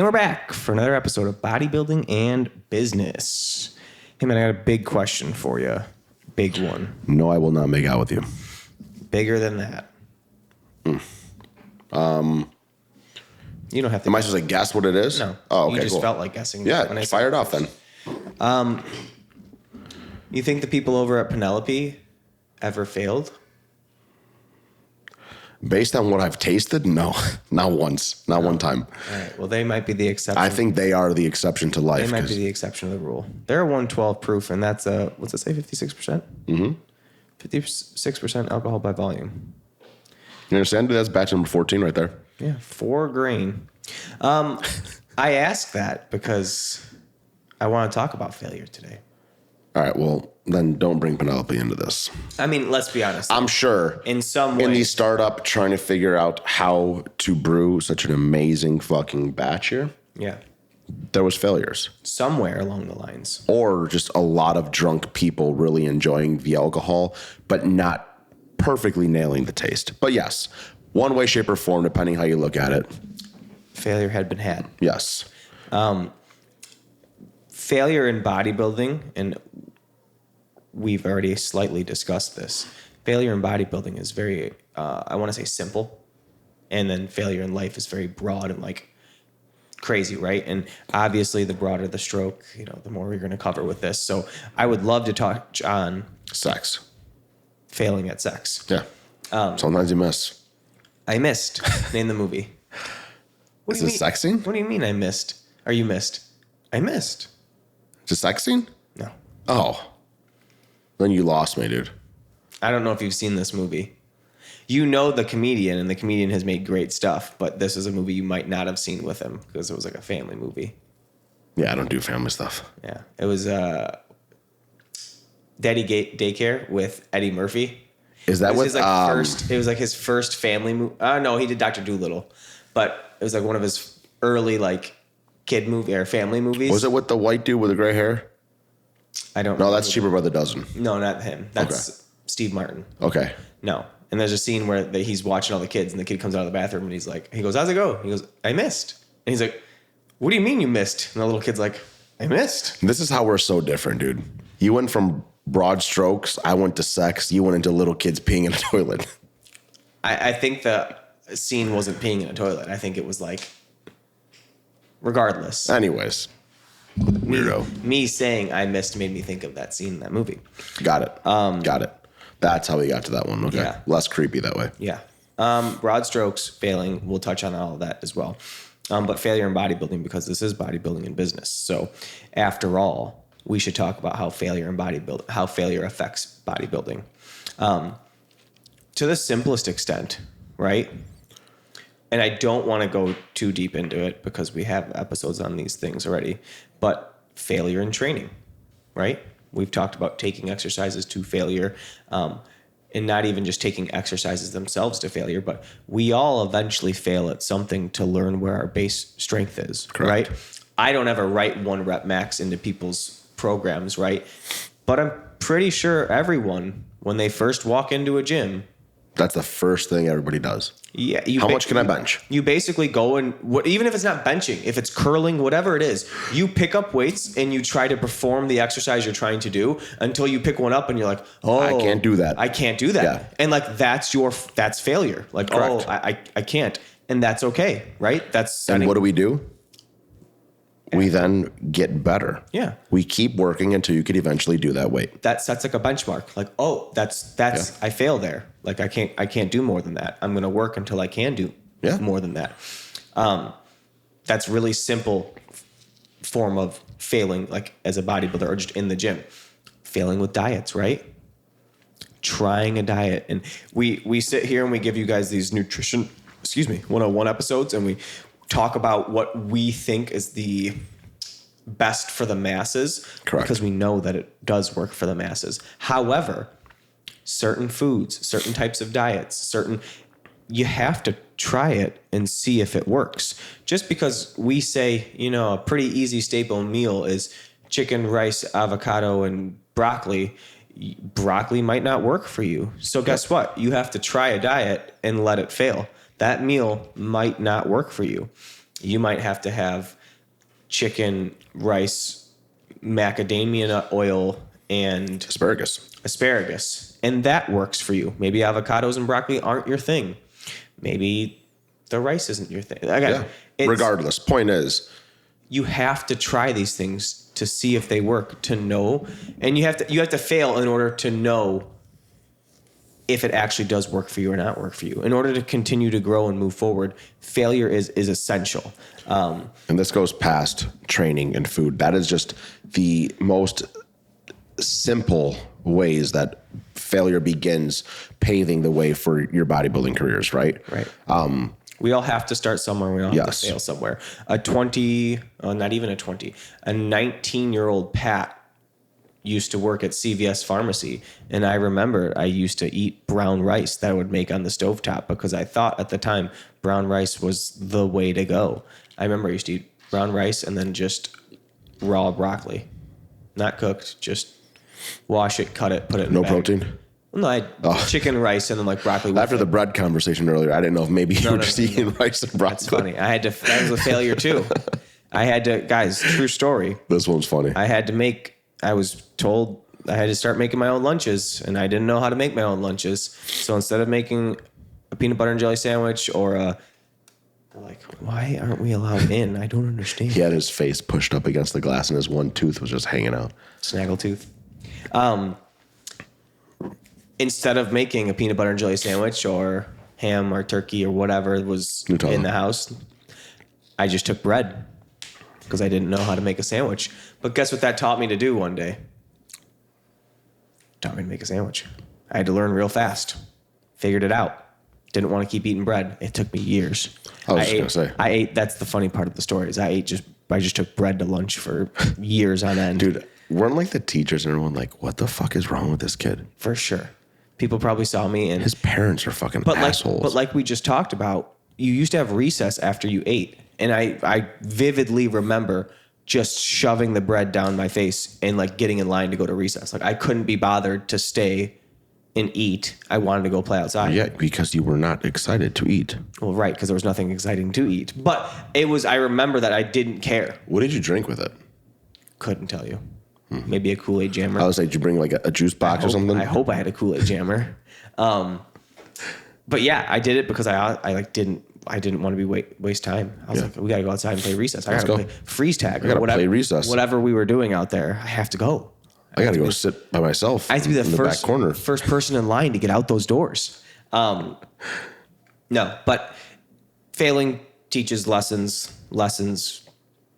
we're back for another episode of Bodybuilding and Business. Hey, man, I got a big question for you. Big one. No, I will not make out with you. Bigger than that. You don't have to. Am I supposed to guess what it is? No. Oh, okay, You just cool. felt like guessing. Yeah, when I fire it off then. You think the people over at Penelope ever failed? Based on what I've tasted, no. Not once. Not one time. All right. Well, they might be the exception. I think they are the exception to life. They might be the exception to the rule. They're a 112 proof, and that's what's it say, 56%? Mm-hmm. 56% alcohol by volume. You understand? That's batch number 14 right there. Yeah, 4 grain. I ask that because I want to talk about failure today. All right, well, then don't bring Penelope into this. I mean, let's be honest. I'm sure In some in the ways. startup trying to figure out how to brew such an amazing fucking batch here, Yeah. there was failures. Somewhere along the lines. Or just a lot of drunk people really enjoying the alcohol, but not perfectly nailing the taste. But yes, one way, shape, or form, depending how you look at it. Failure had been had. Yes. Failure in bodybuilding, and we've already slightly discussed this. Failure in bodybuilding is very, I want to say simple. And then failure in life is very broad and like crazy, right? And obviously the broader the stroke, the more we're going to cover with this. So I would love to touch on Sex. failing at sex. Yeah. Sometimes you miss. I missed. Name the movie. What Is do you it mean? sex scene? What do you mean I missed? Or you missed? I missed. Is it a sex scene? No. Oh. Then you lost me, dude. I don't know if you've seen this movie. You know the comedian, and the comedian has made great stuff, but this is a movie you might not have seen with him because it was like a family movie. Yeah, I don't do family stuff. Yeah. It was Daddy Daycare with Eddie Murphy. Is that It was what? it was like his first family movie. No, he did Dr. Dolittle, but it was like one of his early like kid movie or family movies. Was it with the white dude with the gray hair? I don't No, know. that's Cheaper by the Dozen. No, not him. That's Steve Martin. Okay. No. And there's a scene where he's watching all the kids, and the kid comes out of the bathroom, and he goes, how's it go? He goes, I missed. And he's like, what do you mean you missed? And the little kid's like, I missed. This is how we're so different, dude. You went from broad strokes. I went to sex. You went into little kids peeing in a toilet. I think the scene wasn't peeing in a toilet. I think it was like, regardless. Anyways. Weirdo. Me saying I missed made me think of that scene in that movie. Got it. Got it. That's how we got to that one. Okay. Yeah. Less creepy that way. Yeah. Broad strokes, failing. We'll touch on all of that as well. But failure in bodybuilding, because this is bodybuilding and business. So after all, we should talk about how failure affects bodybuilding. To the simplest extent, right? And I don't want to go too deep into it because we have episodes on these things already, but failure in training, right? We've talked about taking exercises to failure, and not even just taking exercises themselves to failure, but we all eventually fail at something to learn where our base strength is, Correct. right? I don't ever write 1 rep max into people's programs, right? But I'm pretty sure everyone, when they first walk into a gym, That's the first thing everybody does. yeah, How much can I bench? You basically go and even if it's not benching, if it's curling, whatever it is, you pick up weights and you try to perform the exercise you're trying to do until you pick one up and you're like, oh, I can't do that. I can't do that. Yeah. And like that's failure. Like, Correct. oh, I can't. And that's okay, right? That's And what do we do? We then get better. Yeah. We keep working until you could eventually do that weight. that sets like a benchmark. Like, oh, that's I fail there. Like I can't do more than that. I'm gonna work until I can do more than that. That's really simple form of failing, like as a bodybuilder or just in the gym. Failing with diets, right? Trying a diet. And we sit here and we give you guys these nutrition 101 episodes, and we talk about what we think is the best for the masses. Correct. Because we know that it does work for the masses. However, certain foods, certain types of diets, you have to try it and see if it works. Just because we say, a pretty easy staple meal is chicken, rice, avocado, and broccoli might not work for you. So guess what? You have to try a diet and let it fail. That meal might not work for you. You might have to have chicken, rice, macadamia nut oil, and asparagus. And that works for you. Maybe avocados and broccoli aren't your thing. Maybe the rice isn't your thing. Again, Regardless, point is, you have to try these things to see if they work, to know, and you have to fail in order to know if it actually does work for you or not work for you. In order to continue to grow and move forward, failure is essential. and this goes past training and food. That is just the most simple ways that failure begins paving the way for your bodybuilding careers, right? Right. We all have to start somewhere. We all have to fail somewhere. A 19-year-old Pat used to work at CVS Pharmacy. And I remember I used to eat brown rice that I would make on the stovetop because I thought at the time brown rice was the way to go. I remember I used to eat brown rice and then just raw broccoli. Not cooked, just wash it, cut it, put it in No a bag. protein? No, I chicken, rice, and then like broccoli. with After it. the bread conversation earlier, I didn't know if maybe you were just eating rice and broccoli. That's funny. That was a failure too. Guys, true story. This one's funny. I was told I had to start making my own lunches, and I didn't know how to make my own lunches. So instead of making a peanut butter and jelly sandwich why aren't we allowed in? I don't understand. He had his face pushed up against the glass and his one tooth was just hanging out. Snaggletooth. Instead of making a peanut butter and jelly sandwich or ham or turkey or whatever was Nutella. in the house, I just took bread because I didn't know how to make a sandwich. But guess what that taught me to do one day? Taught me to make a sandwich. I had to learn real fast. Figured it out. Didn't want to keep eating bread. It took me years. I was just going to say. I ate. That's the funny part of the story is I just took bread to lunch for years on end. Dude, weren't like the teachers and everyone like, what the fuck is wrong with this kid? For sure. People probably saw me and His parents are fucking assholes. But like we just talked about, you used to have recess after you ate. And I vividly remember just shoving the bread down my face and like getting in line to go to recess. Like I couldn't be bothered to stay and eat. I wanted to go play outside. Yeah, because you were not excited to eat. Well, right, because there was nothing exciting to eat. But I remember that I didn't care. What did you drink with it? Couldn't tell you. Maybe a Kool-Aid jammer. I was like, did you bring like a juice box or something? I hope I had a Kool-Aid jammer. But yeah, I did it because I didn't want to be waste time. I was like, we gotta go outside and play recess. I gotta play freeze tag or whatever. Play recess. Whatever we were doing out there, I have to go. I gotta go sit by myself. I have to be in the back corner. first person in line to get out those doors. No, but failing teaches lessons. Lessons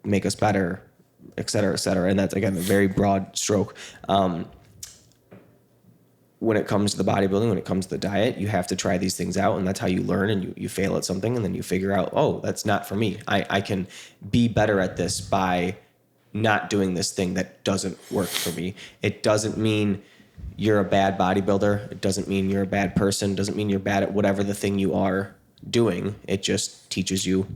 make us better, et cetera, et cetera. And that's again a very broad stroke. When it comes to the bodybuilding, when it comes to the diet, you have to try these things out, and that's how you learn, and you fail at something, and then you figure out, oh, that's not for me. I can be better at this by not doing this thing that doesn't work for me. It doesn't mean you're a bad bodybuilder. It doesn't mean you're a bad person. It doesn't mean you're bad at whatever the thing you are doing. It just teaches you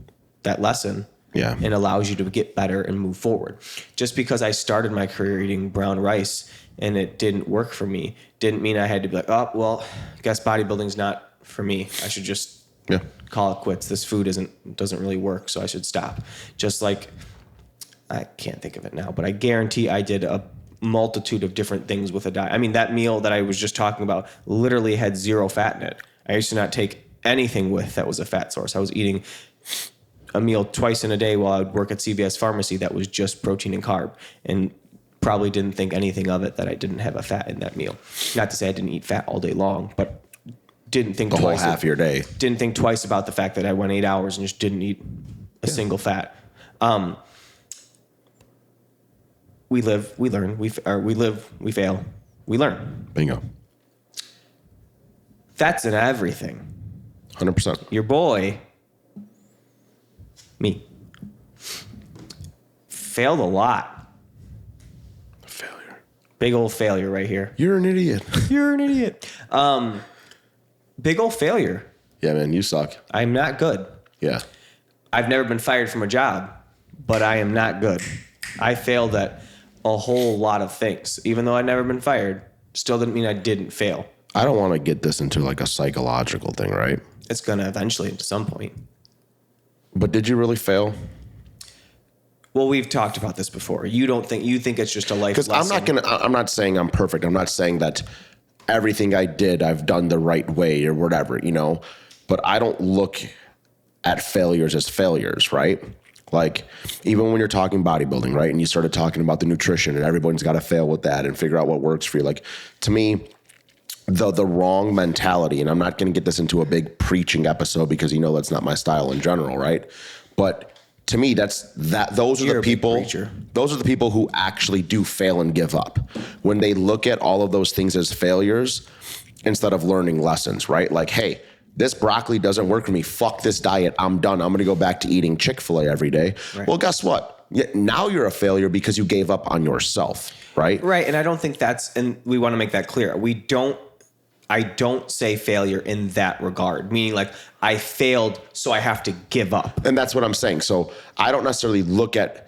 that lesson. Yeah. And allows you to get better and move forward. Just because I started my career eating brown rice and it didn't work for me, didn't mean I had to be like, oh, well, I guess bodybuilding's not for me. I should just call it quits. This food doesn't really work, so I should stop. Just like, I can't think of it now, but I guarantee I did a multitude of different things with a diet. I mean, that meal that I was just talking about literally had 0 fat in it. I used to not take anything with that was a fat source. I was eating a meal twice in a day while I would work at CVS Pharmacy that was just protein and carb, and probably didn't think anything of it that I didn't have a fat in that meal. Not to say I didn't eat fat all day long, but didn't think The whole twice. half of your day. Didn't think twice about the fact that I went 8 hours and just didn't eat a single fat. We live, we learn. We live, we fail, we learn. Bingo. That's in everything. 100%. Your boy, me, failed a lot. Failure. Big old failure right here. You're an idiot. You're an idiot. Big old failure. Yeah, man, you suck. I'm not good. Yeah. I've never been fired from a job, but I am not good. I failed at a whole lot of things. Even though I'd never been fired, still didn't mean I didn't fail. I don't want to get this into like a psychological thing, right? It's going to eventually at some point. But did you really fail? Well, we've talked about this before. You think it's just a life Because lesson. I'm not saying I'm perfect. I'm not saying that everything I did, I've done the right way or whatever, but I don't look at failures as failures, right? Like even when you're talking bodybuilding, right? And you started talking about the nutrition and everyone's got to fail with that and figure out what works for you. Like to me, the wrong mentality, and I'm not going to get this into a big preaching episode because that's not my style in general, right? But to me, those are You're the a big people. preacher. Those are the people who actually do fail and give up when they look at all of those things as failures instead of learning lessons, right? Like, hey, this broccoli doesn't work for me. Fuck this diet. I'm done. I'm going to go back to eating Chick-fil-A every day. Right. Well, guess what? Now you're a failure because you gave up on yourself, right? Right. And I don't think and we want to make that clear. I don't say failure in that regard, meaning like I failed, so I have to give up. And that's what I'm saying. So I don't necessarily look at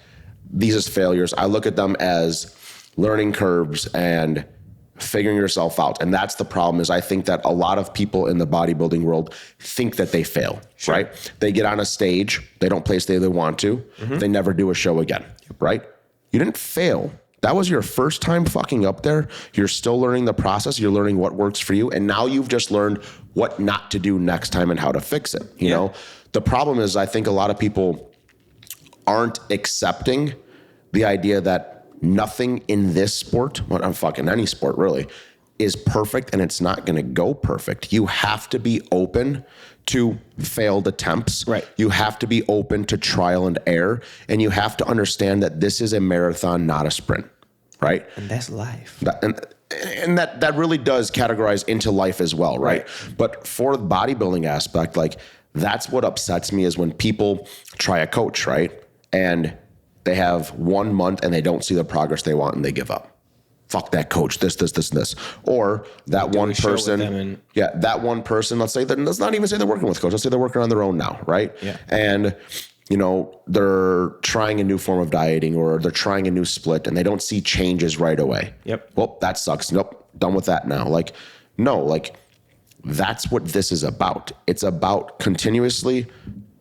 these as failures. I look at them as learning curves and figuring yourself out. And that's the problem is I think that a lot of people in the bodybuilding world think that they fail, sure. Right? They get on a stage, they don't place the way they want to, they never do a show again, right? You didn't fail. That was your first time fucking up there. You're still learning the process. You're learning what works for you. And now you've just learned what not to do next time and how to fix it. You know, the problem is I think a lot of people aren't accepting the idea that nothing in this sport, well, I'm fucking any sport really, is perfect and it's not going to go perfect. You have to be open to failed attempts. Right. You have to be open to trial and error. And you have to understand that this is a marathon, not a sprint. Right. And that's life. And that really does categorize into life as well. Right. But for the bodybuilding aspect, like that's what upsets me is when people try a coach, right? And they have 1 month and they don't see the progress they want and they give up. Fuck that coach, this, and this. Or that one person, that one person, let's not even say they're working with coach. Let's say they're working on their own now, right? Yeah. And, they're trying a new form of dieting or they're trying a new split and they don't see changes right away. Yep. Well, that sucks. Nope, done with that now. That's what this is about. It's about continuously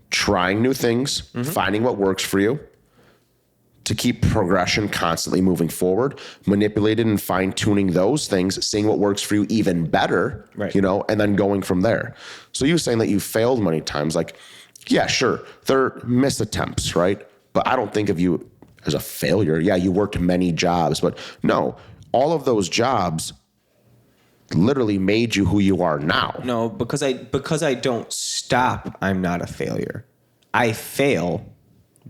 trying new things, finding what works for you, to keep progression constantly moving forward, manipulating and fine tuning those things, seeing what works for you even better, right. And then going from there. So you saying that you failed many times, like, yeah, sure, they're missed attempts, right? But I don't think of you as a failure. Yeah, you worked many jobs, but no, all of those jobs literally made you who you are now. No, because I don't stop, I'm not a failure. I fail,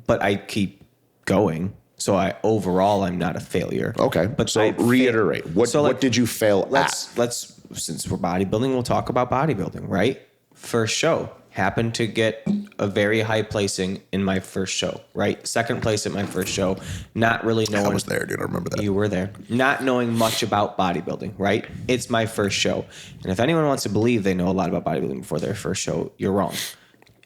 but I keep going. So I'm not a failure. Okay. But so reiterate. What did you fail at? Since we're bodybuilding, we'll talk about bodybuilding, right? First show. Happened to get a very high placing in my first show, right? Second place at my first show. Not really knowing. I was there, dude. I remember that. You were there. Not knowing much about bodybuilding, right? It's my first show. And if anyone wants to believe they know a lot about bodybuilding before their first show, you're wrong.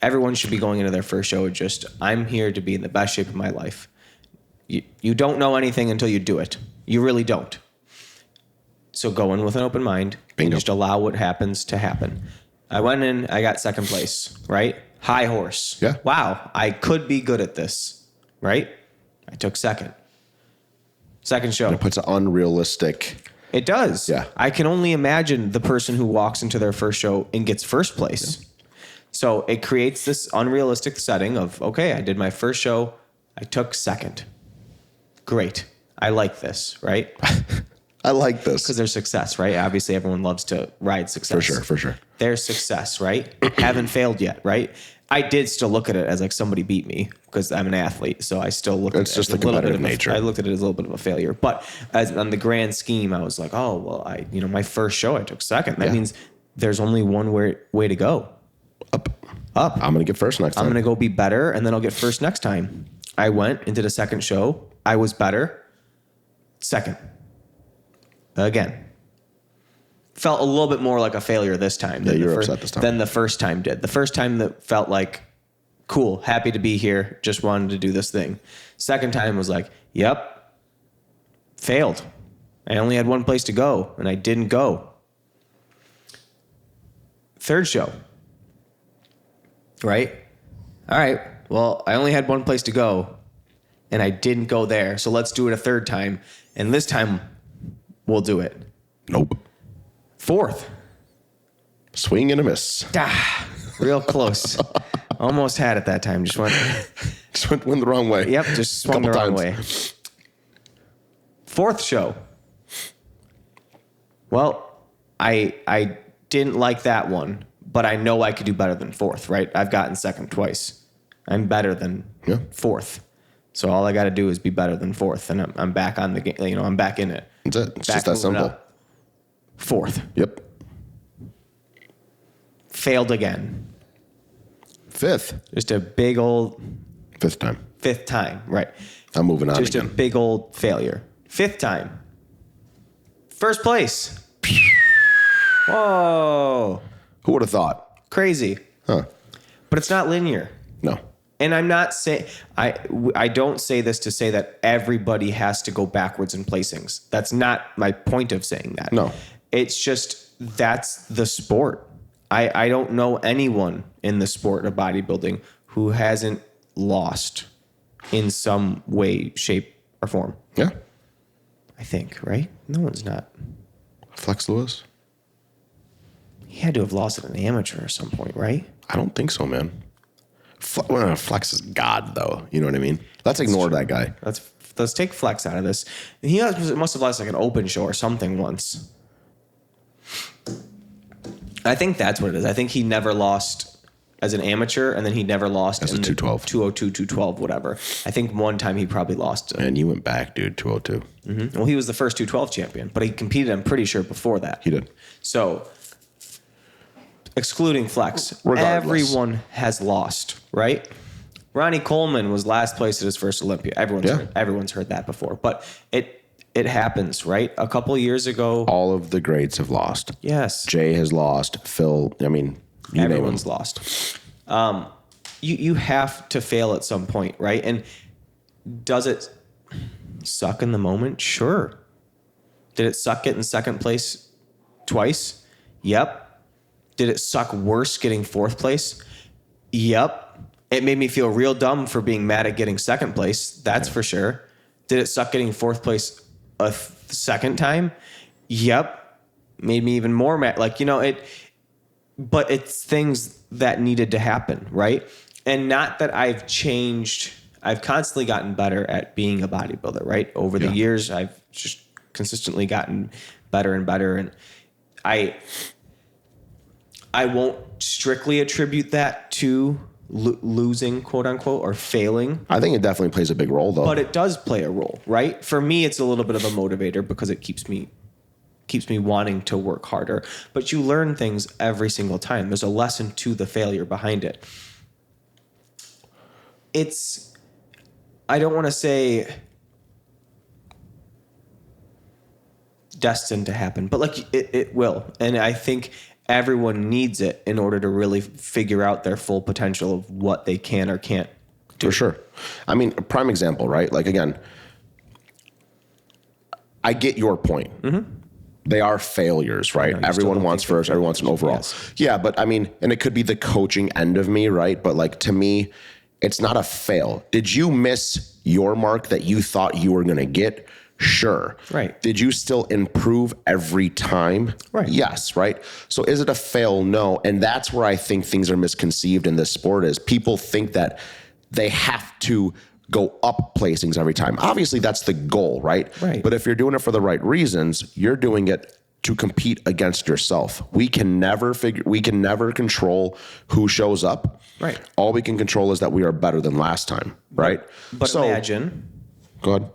Everyone should be going into their first show just, I'm here to be in the best shape of my life. You don't know anything until you do it. You really don't. So go in with an open mind. Bingo. And just allow what happens to happen. I went in, I got second place, right? High horse. Yeah. Wow, I could be good at this, right? I took second. Second show. It puts an unrealistic. It does. Yeah. I can only imagine the person who walks into their first show and gets first place. Yeah. So it creates this unrealistic setting of, okay, I did my first show, I took second. Great. I like this, right? I like this. Because there's success, right? Obviously, everyone loves to ride success. For sure. There's success, right? Haven't failed yet, right? I did still look at it as like somebody beat me because I'm an athlete. So I still look at it as just a the competitive nature. I looked at it as a little bit of a failure. But on the grand scheme, I was like, oh, well, my first show, I took second. That means there's only one way to go. Up. I'm going to get first next time. I'm going to go be better, and then I'll get first next time. I went and did a second show. I was better. Second. Again. Felt a little bit more like a failure this time. Yeah, you were upset this time. Than the first time did. The first time that felt like, cool, happy to be here, just wanted to do this thing. Second time was like, yep, failed. I only had one place to go, and I didn't go. Third show. Right? All right. Well, I only had one place to go. and I didn't go there. So let's do it a third time. And this time we'll do it. Nope. Fourth. Swing and a miss. Real close. Almost had it that time. Just went the wrong way. Yep, just swung the wrong way. Fourth show. Well, I didn't like that one, but I know I could do better than fourth, right? I've gotten second twice. I'm better than fourth. So all I got to do is be better than fourth, and I'm back on the game. I'm back in it. That's it. It's back just that simple. up. Fourth. Yep. Failed again. Fifth. Just a big old Fifth time. fifth time, right? I'm moving on Just again. a big old failure. Fifth time. First place. Whoa. Who would have thought? Crazy. Huh. But it's not linear. No. And I'm not saying, I don't say this to say that everybody has to go backwards in placings. That's not my point of saying that. No. It's just, that's the sport. I don't know anyone in the sport of bodybuilding who hasn't lost in some way, shape, or form. Yeah. I think, right? No one's not. Flex Lewis? He had to have lost at an amateur at some point, right? I don't think so, man. Flex is God, though. You know what I mean? Let's ignore that guy. Let's take Flex out of this. He must have lost like an open show or something once. I think that's what it is. I think he never lost as an amateur, and then he never lost As a in 212. 202, 212, whatever. I think one time he probably lost. And you went back, dude, 202. Well, he was the first 212 champion, but he competed, I'm pretty sure, before that. He did. So, excluding Flex, Regardless. everyone has lost, right? Ronnie Coleman was last place at his first Olympia. Everyone's heard that before, but it happens, right? A couple years ago, All of the greats have lost. yes, Jay has lost. Phil, I mean, you name everyone's them. lost. You have to fail at some point, right? And does it suck in the moment? Sure. Did it suck getting second place twice? Yep. Did it suck worse getting fourth place? Yep. It made me feel real dumb for being mad at getting second place. That's for sure. Did it suck getting fourth place a second time? Yep. Made me even more mad. But it's things that needed to happen, right? And not that I've changed. I've constantly gotten better at being a bodybuilder, right? Over the years, I've just consistently gotten better and better. And I won't strictly attribute that to losing, quote unquote, or failing. I think it definitely plays a big role, though. But it does play a role, right? For me, it's a little bit of a motivator because it keeps me wanting to work harder. But you learn things every single time. There's a lesson to the failure behind it. I don't want to say destined to happen, but it will. And I think everyone needs it in order to really figure out their full potential of what they can or can't do. For sure. I mean, a prime example, right? Like, again, I get your point. Mm-hmm. They are failures, right? Everyone wants first, everyone wants an overall. Yes. Yeah, but I mean, and it could be the coaching end of me, right? But like, to me, it's not a fail. Did you miss your mark that you thought you were going to get? Sure. Right. Did you still improve every time? Right. Yes. Right. So is it a fail? No. And that's where I think things are misconceived in this sport is people think that they have to go up placings every time. Obviously that's the goal, right? Right. But if you're doing it for the right reasons, you're doing it to compete against yourself. We can never control who shows up. Right. All we can control is that we are better than last time. Right. But imagine Go ahead.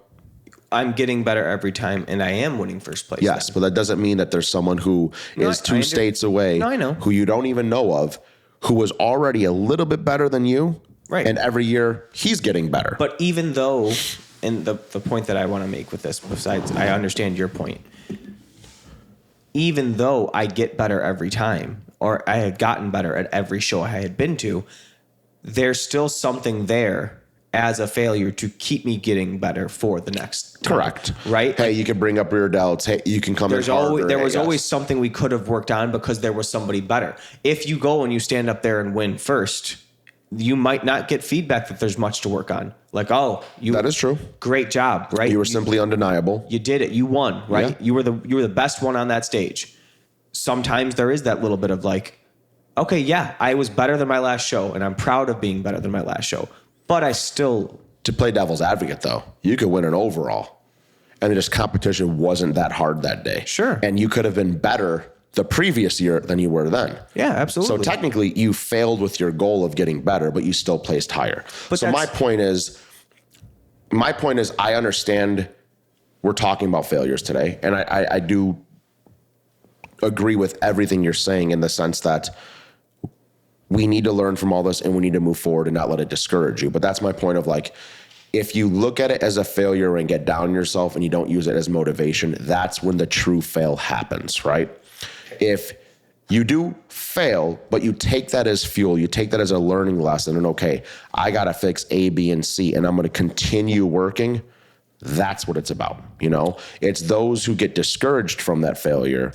I'm getting better every time and I am winning first place. Yes, but that doesn't mean that there's someone who is two states away, No, I know. who you don't even know of, who was already a little bit better than you. Right. And every year he's getting better. But even though, and the point that I want to make with this, besides I understand your point, even though I get better every time, or I had gotten better at every show I had been to, there's still something there as a failure to keep me getting better for the next time. Correct. Right? Hey, you can bring up rear delts. Hey, you can come in harder. There was Yes. always something we could have worked on because there was somebody better. If you go and you stand up there and win first, you might not get feedback that there's much to work on. Like, oh, That is true. great job, right? You were simply undeniable. You did it. You won, right? Yeah. You were the best one on that stage. Sometimes there is that little bit of like, okay, yeah, I was better than my last show, and I'm proud of being better than my last show. But I still, To play devil's advocate, though, you could win an overall, and this competition wasn't that hard that day. Sure. And you could have been better the previous year than you were then. yeah, absolutely. So technically, you failed with your goal of getting better, but you still placed higher. But so my point is, I understand we're talking about failures today, and I do agree with everything you're saying in the sense that we need to learn from all this and we need to move forward and not let it discourage you. But that's my point of like, if you look at it as a failure and get down on yourself and you don't use it as motivation, that's when the true fail happens, right? If you do fail, but you take that as fuel, you take that as a learning lesson, and okay, I got to fix A, B, and C, and I'm going to continue working. That's what it's about. You know, it's those who get discouraged from that failure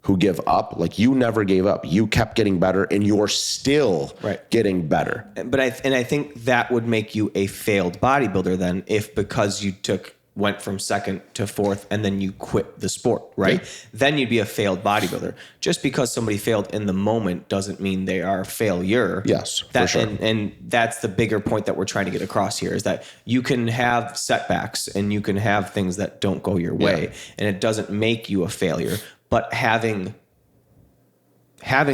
who give up. Like, you never gave up. You kept getting better, and you're still getting better. But I think that would make you a failed bodybuilder then, if because you went from second to fourth and then you quit the sport, right? Yeah. Then you'd be a failed bodybuilder. Just because somebody failed in the moment doesn't mean they are a failure. Yes, for sure. And that's the bigger point that we're trying to get across here, is that you can have setbacks and you can have things that don't go your way, and it doesn't make you a failure. But having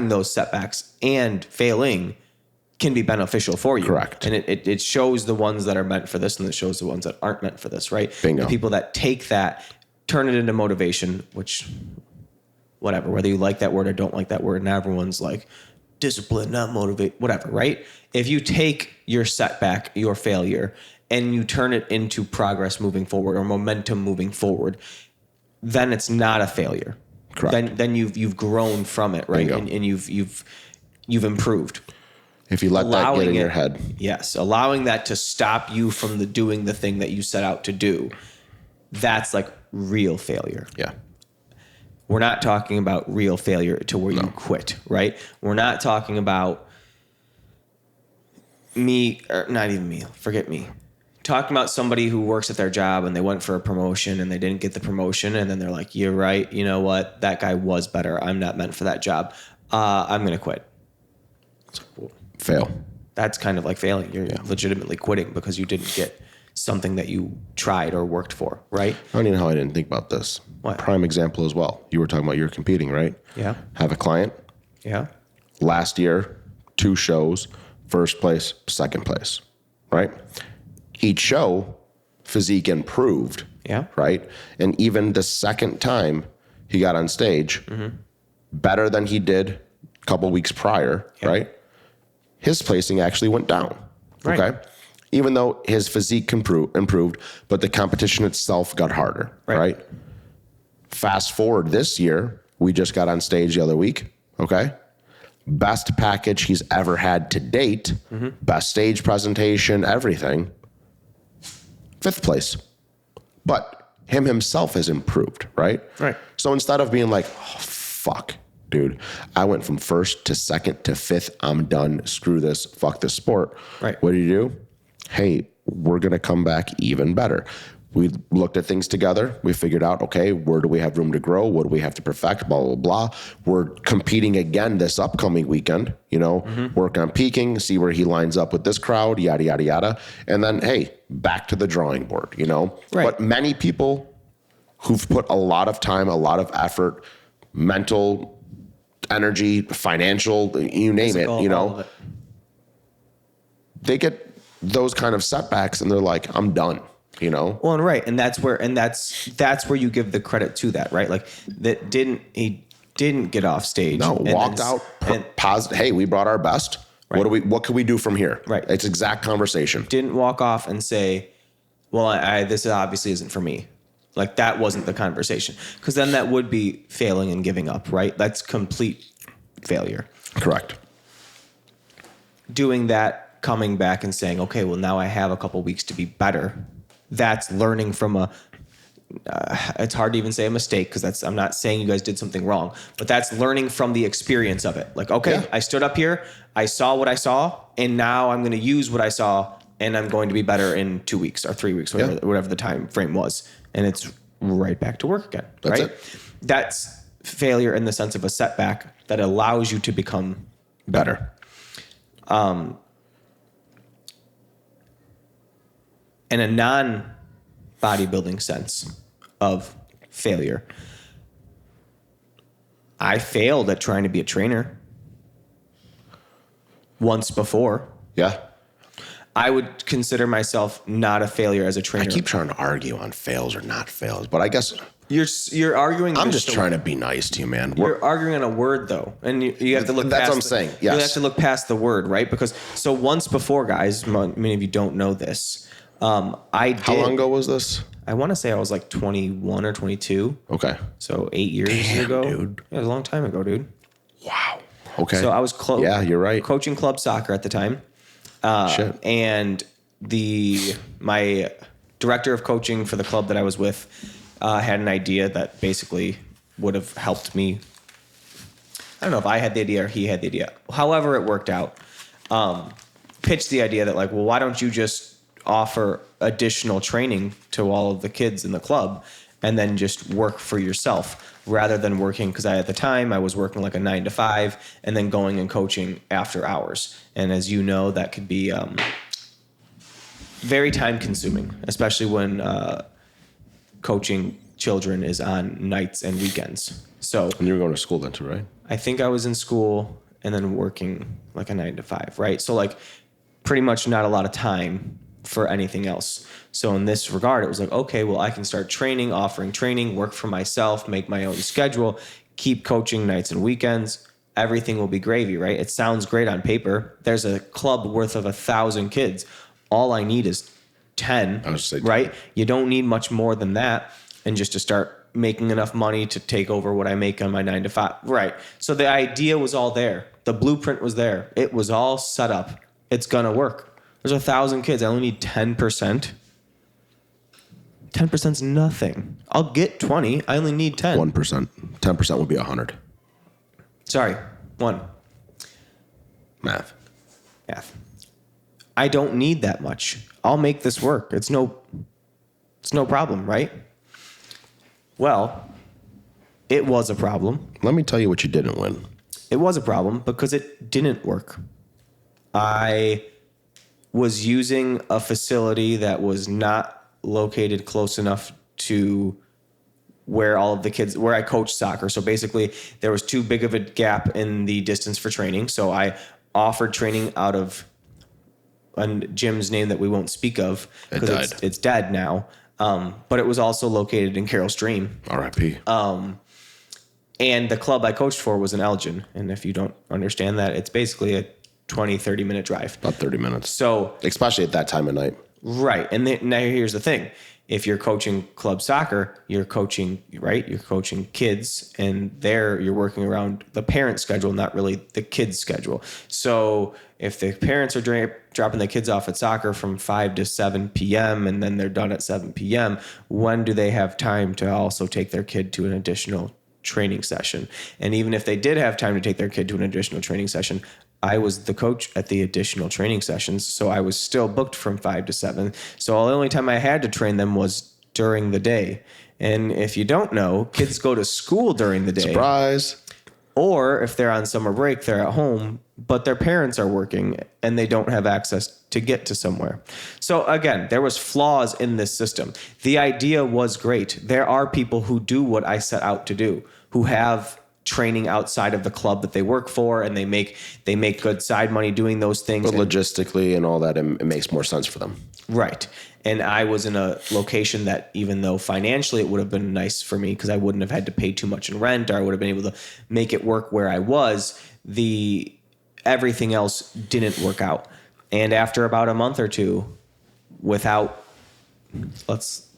those setbacks and failing can be beneficial for you. Correct. And it shows the ones that are meant for this, and it shows the ones that aren't meant for this, right? Bingo. The people that take that, turn it into motivation, which, whatever, whether you like that word or don't like that word, and everyone's like, discipline, not motivate, whatever, right? If you take your setback, your failure, and you turn it into progress moving forward or momentum moving forward, then it's not a failure. Correct. Then you've grown from it, right? Bingo. And you've improved. If you let that get in your head. Yes. Allowing that to stop you from doing the thing that you set out to do. That's like real failure. Yeah. We're not talking about real failure to where you quit, right? We're not talking about me, or not even me, forget me. Talking about somebody who works at their job and they went for a promotion and they didn't get the promotion, and then they're like, you're right, you know what? That guy was better. I'm not meant for that job. I'm going to quit. Fail. That's kind of like failing. You're legitimately quitting because you didn't get something that you tried or worked for, right? I don't even know how I didn't think about this. What? Prime example as well. You were talking about you're competing, right? Yeah. Have a client. Yeah. Last year, 2 shows, first place, second place, right? Each show, physique improved. Yeah. Right? And even the second time he got on stage, better than he did a couple weeks prior, right? His placing actually went down. Right. Okay. Even though his physique improved, but the competition itself got harder. Right. Fast forward this year, we just got on stage the other week. Okay. Best package he's ever had to date, best stage presentation, everything. 5th place. But him himself has improved, right? Right. So instead of being like, oh, fuck, dude, I went from 1st to 2nd to 5th. I'm done. Screw this. Fuck this sport. Right. What do you do? Hey, we're going to come back even better. We looked at things together. We figured out, okay, where do we have room to grow? What do we have to perfect? Blah, blah, blah. We're competing again this upcoming weekend, work on peaking, see where he lines up with this crowd, yada, yada, yada. And then, hey, back to the drawing board, Right. But many people who've put a lot of time, a lot of effort, mental energy, financial, you name Physical, it, they get those kind of setbacks and they're like, I'm done. Well, and right. And that's where you give the credit to that, right? Like he didn't get off stage. No, walked out positive. Hey, we brought our best. Right. What can we do from here? Right. It's exact conversation. Didn't walk off and say, well, this obviously isn't for me. Like, that wasn't the conversation. Because then that would be failing and giving up, right? That's complete failure. Correct. Doing that, coming back and saying, okay, well, now I have a couple weeks to be better. That's learning from it's hard to even say a mistake because I'm not saying you guys did something wrong, but that's learning from the experience of it. Like, okay, Yeah. I stood up here, I saw what I saw, and now I'm going to use what I saw, and I'm going to be better in 2 weeks or 3 weeks, whatever the time frame was. And it's right back to work again, That's right? it. That's failure in the sense of a setback that allows you to become better. In a non-bodybuilding sense of failure, I failed at trying to be a trainer once before. Yeah. I would consider myself not a failure as a I trainer. keep trying to argue on fails or not fails, but I guess You're arguing. I'm just trying to be nice to you, man. You're arguing on a word though, and you have to look. That's past what I'm saying, yes. You have to look past the word, right? Because so once before, guys, many of you don't know this. I did. How long ago was this? I want to say I was like 21 or 22. Okay. So 8 years ago, dude. Yeah, it was a long time ago, dude. Wow. Okay. So I was Yeah, you're right. coaching club soccer at the time. Shit. And my director of coaching for the club that I was with had an idea that basically would have helped me. I don't know if I had the idea or he had the idea. However, it worked out. Pitched the idea that like, well, why don't you just offer additional training to all of the kids in the club and then just work for yourself rather than working, because at the time I was working like a 9 to 5 and then going and coaching after hours. And as you know, that could be very time consuming, especially when coaching children is on nights and weekends. So And you were going to school then too, right? I think I was in school and then working like a 9 to 5, right? So like pretty much not a lot of time for anything else. So in this regard, it was like, okay, well, I can start training, offering training, work for myself, make my own schedule, keep coaching nights and weekends. Everything will be gravy, right? It sounds great on paper. There's a club worth of 1,000 kids. All I need is 10, I was saying, right? You don't need much more than that. And just to start making enough money to take over what I make on my 9 to 5. Right. So the idea was all there. The blueprint was there. It was all set up. It's going to work. There's 1,000 kids. I only need 10%. 10% is nothing. I'll get 20. I only need 10. 1%. 10% would be 100. Sorry. 1. Math. I don't need that much. I'll make this work. It's no problem, right? Well, it was a problem. Let me tell you what you didn't win. It was a problem because it didn't work. I was using a facility that was not located close enough to where all of the kids, where I coached soccer. So basically there was too big of a gap in the distance for training. So I offered training out of a gym's name that we won't speak of because it's dead now. But it was also located in Carroll Stream. R.I.P. And the club I coached for was in Elgin. And if you don't understand that, it's basically a 20, 30-minute drive. About 30 minutes. So, especially at that time of night. right. And now here's the thing. If you're coaching club soccer, you're coaching, right? You're coaching kids, and there you're working around the parent schedule, not really the kids' schedule. So if the parents are dropping the kids off at soccer from 5 to 7 p.m. and then they're done at 7 p.m., when do they have time to also take their kid to an additional training session? And even if they did have time to take their kid to an additional training session, I was the coach at the additional training sessions, so I was still booked from 5 to 7. So the only time I had to train them was during the day. And if you don't know, kids go to school during the day. Surprise. Or if they're on summer break, they're at home, but their parents are working and they don't have access to get to somewhere. So again, there was flaws in this system. The idea was great. There are people who do what I set out to do, who have training outside of the club that they work for, and they make good side money doing those things. But logistically and all that, it makes more sense for them. Right. And I was in a location that, even though financially it would have been nice for me because I wouldn't have had to pay too much in rent, or I would have been able to make it work where I was, everything else didn't work out. And after about a month or two, without,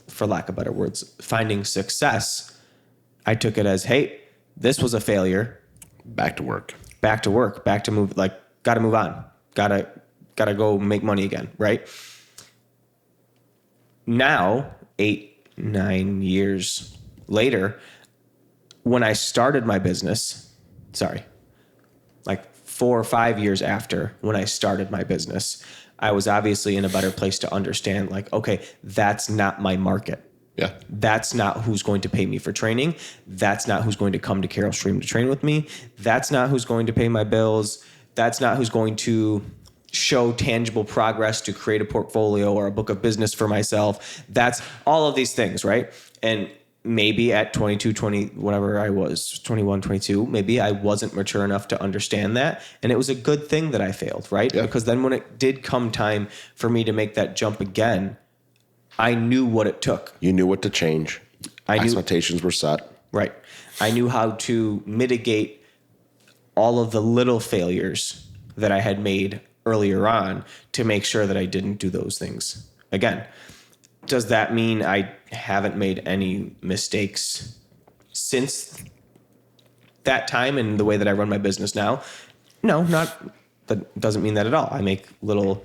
for lack of better words, finding success, I took it as, hey, this was a failure. Back to work. Back to move, got to move on. Got to go make money again, right? Now, 8 9 years later, when I started my business, like 4 or 5 years after when I started my business, I was obviously in a better place to understand, like, okay, that's not my market. Yeah. That's not who's going to pay me for training. That's not who's going to come to Carol Stream to train with me. That's not who's going to pay my bills. That's not who's going to show tangible progress to create a portfolio or a book of business for myself. That's all of these things, right? And maybe at 22, 20, whatever I was, 21, 22, maybe I wasn't mature enough to understand that. And it was a good thing that I failed, right? Yeah. Because then when it did come time for me to make that jump again, I knew what it took. You knew what to change. Expectations were set. Right. I knew how to mitigate all of the little failures that I had made earlier on to make sure that I didn't do those things again. Does that mean I haven't made any mistakes since that time in the way that I run my business now? No, that doesn't mean that at all. I make little,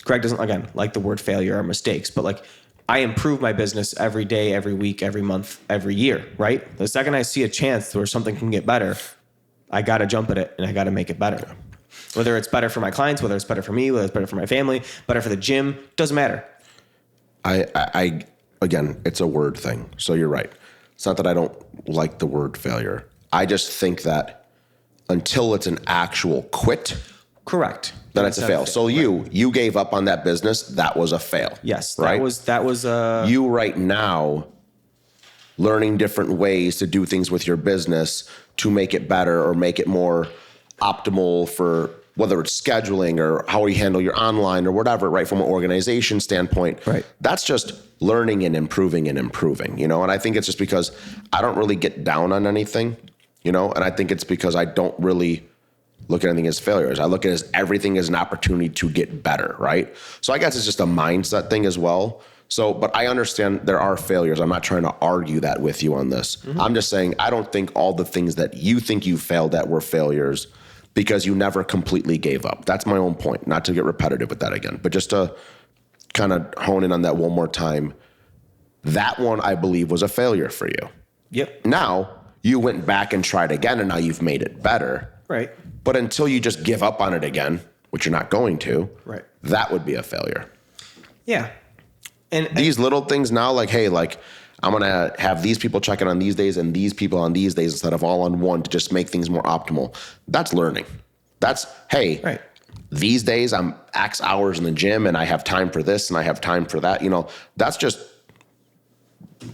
Greg doesn't, again, like the word failure or mistakes, but like I improve my business every day, every week, every month, every year, right? The second I see a chance where something can get better, I got to jump at it and I got to make it better. Whether it's better for my clients, whether it's better for me, whether it's better for my family, better for the gym, doesn't matter. I again, it's a word thing. So you're right. It's not that I don't like the word failure. I just think that until it's an actual quit, Correct. then it's a fail. So you gave up on that business. That was a fail. Yes. Right. That was You right now learning different ways to do things with your business to make it better or make it more optimal for whether it's scheduling or how you handle your online or whatever, right? From an organization standpoint, Right. That's just learning and improving, you know? And I think it's just because I don't really get down on anything, you know? And I think it's because I don't really look at anything as failures. I look at it as everything as an opportunity to get better, right? So I guess it's just a mindset thing as well. So, but I understand there are failures. I'm not trying to argue that with you on this. Mm-hmm. I'm just saying I don't think all the things that you think you failed at were failures because you never completely gave up. That's my own point, not to get repetitive with that again, but just to kind of hone in on that one more time. That one, I believe, was a failure for you. Yep. Now, you went back and tried again, and now you've made it better. Right. But until you just give up on it again, which you're not going to, right, that would be a failure. Yeah. And these little things now, like, hey, like, I'm going to have these people checking on these days and these people on these days instead of all on one to just make things more optimal. That's learning. That's, hey, right, these days I'm X hours in the gym and I have time for this and I have time for that. You know, that's just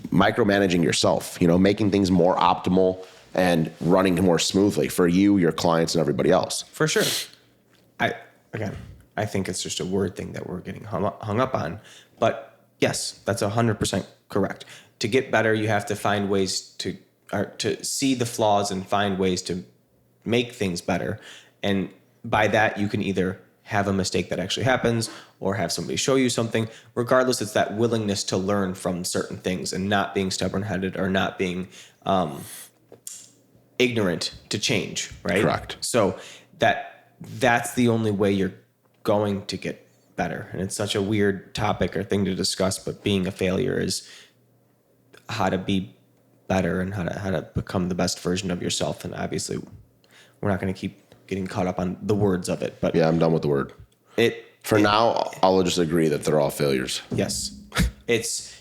micromanaging yourself, you know, making things more optimal and running more smoothly for you, your clients, and everybody else. For sure. I think it's just a word thing that we're getting hung up on. But yes, that's 100% correct. To get better, you have to find ways to see the flaws and find ways to make things better. And by that, you can either have a mistake that actually happens or have somebody show you something. Regardless, it's that willingness to learn from certain things and not being stubborn-headed or not being ignorant to change, right? Correct. So that's the only way you're going to get better. And it's such a weird topic or thing to discuss, but being a failure is how to be better and how to become the best version of yourself. And obviously we're not going to keep getting caught up on the words of it, but yeah, I'm done with the word. Now, I'll just agree that they're all failures. Yes. It's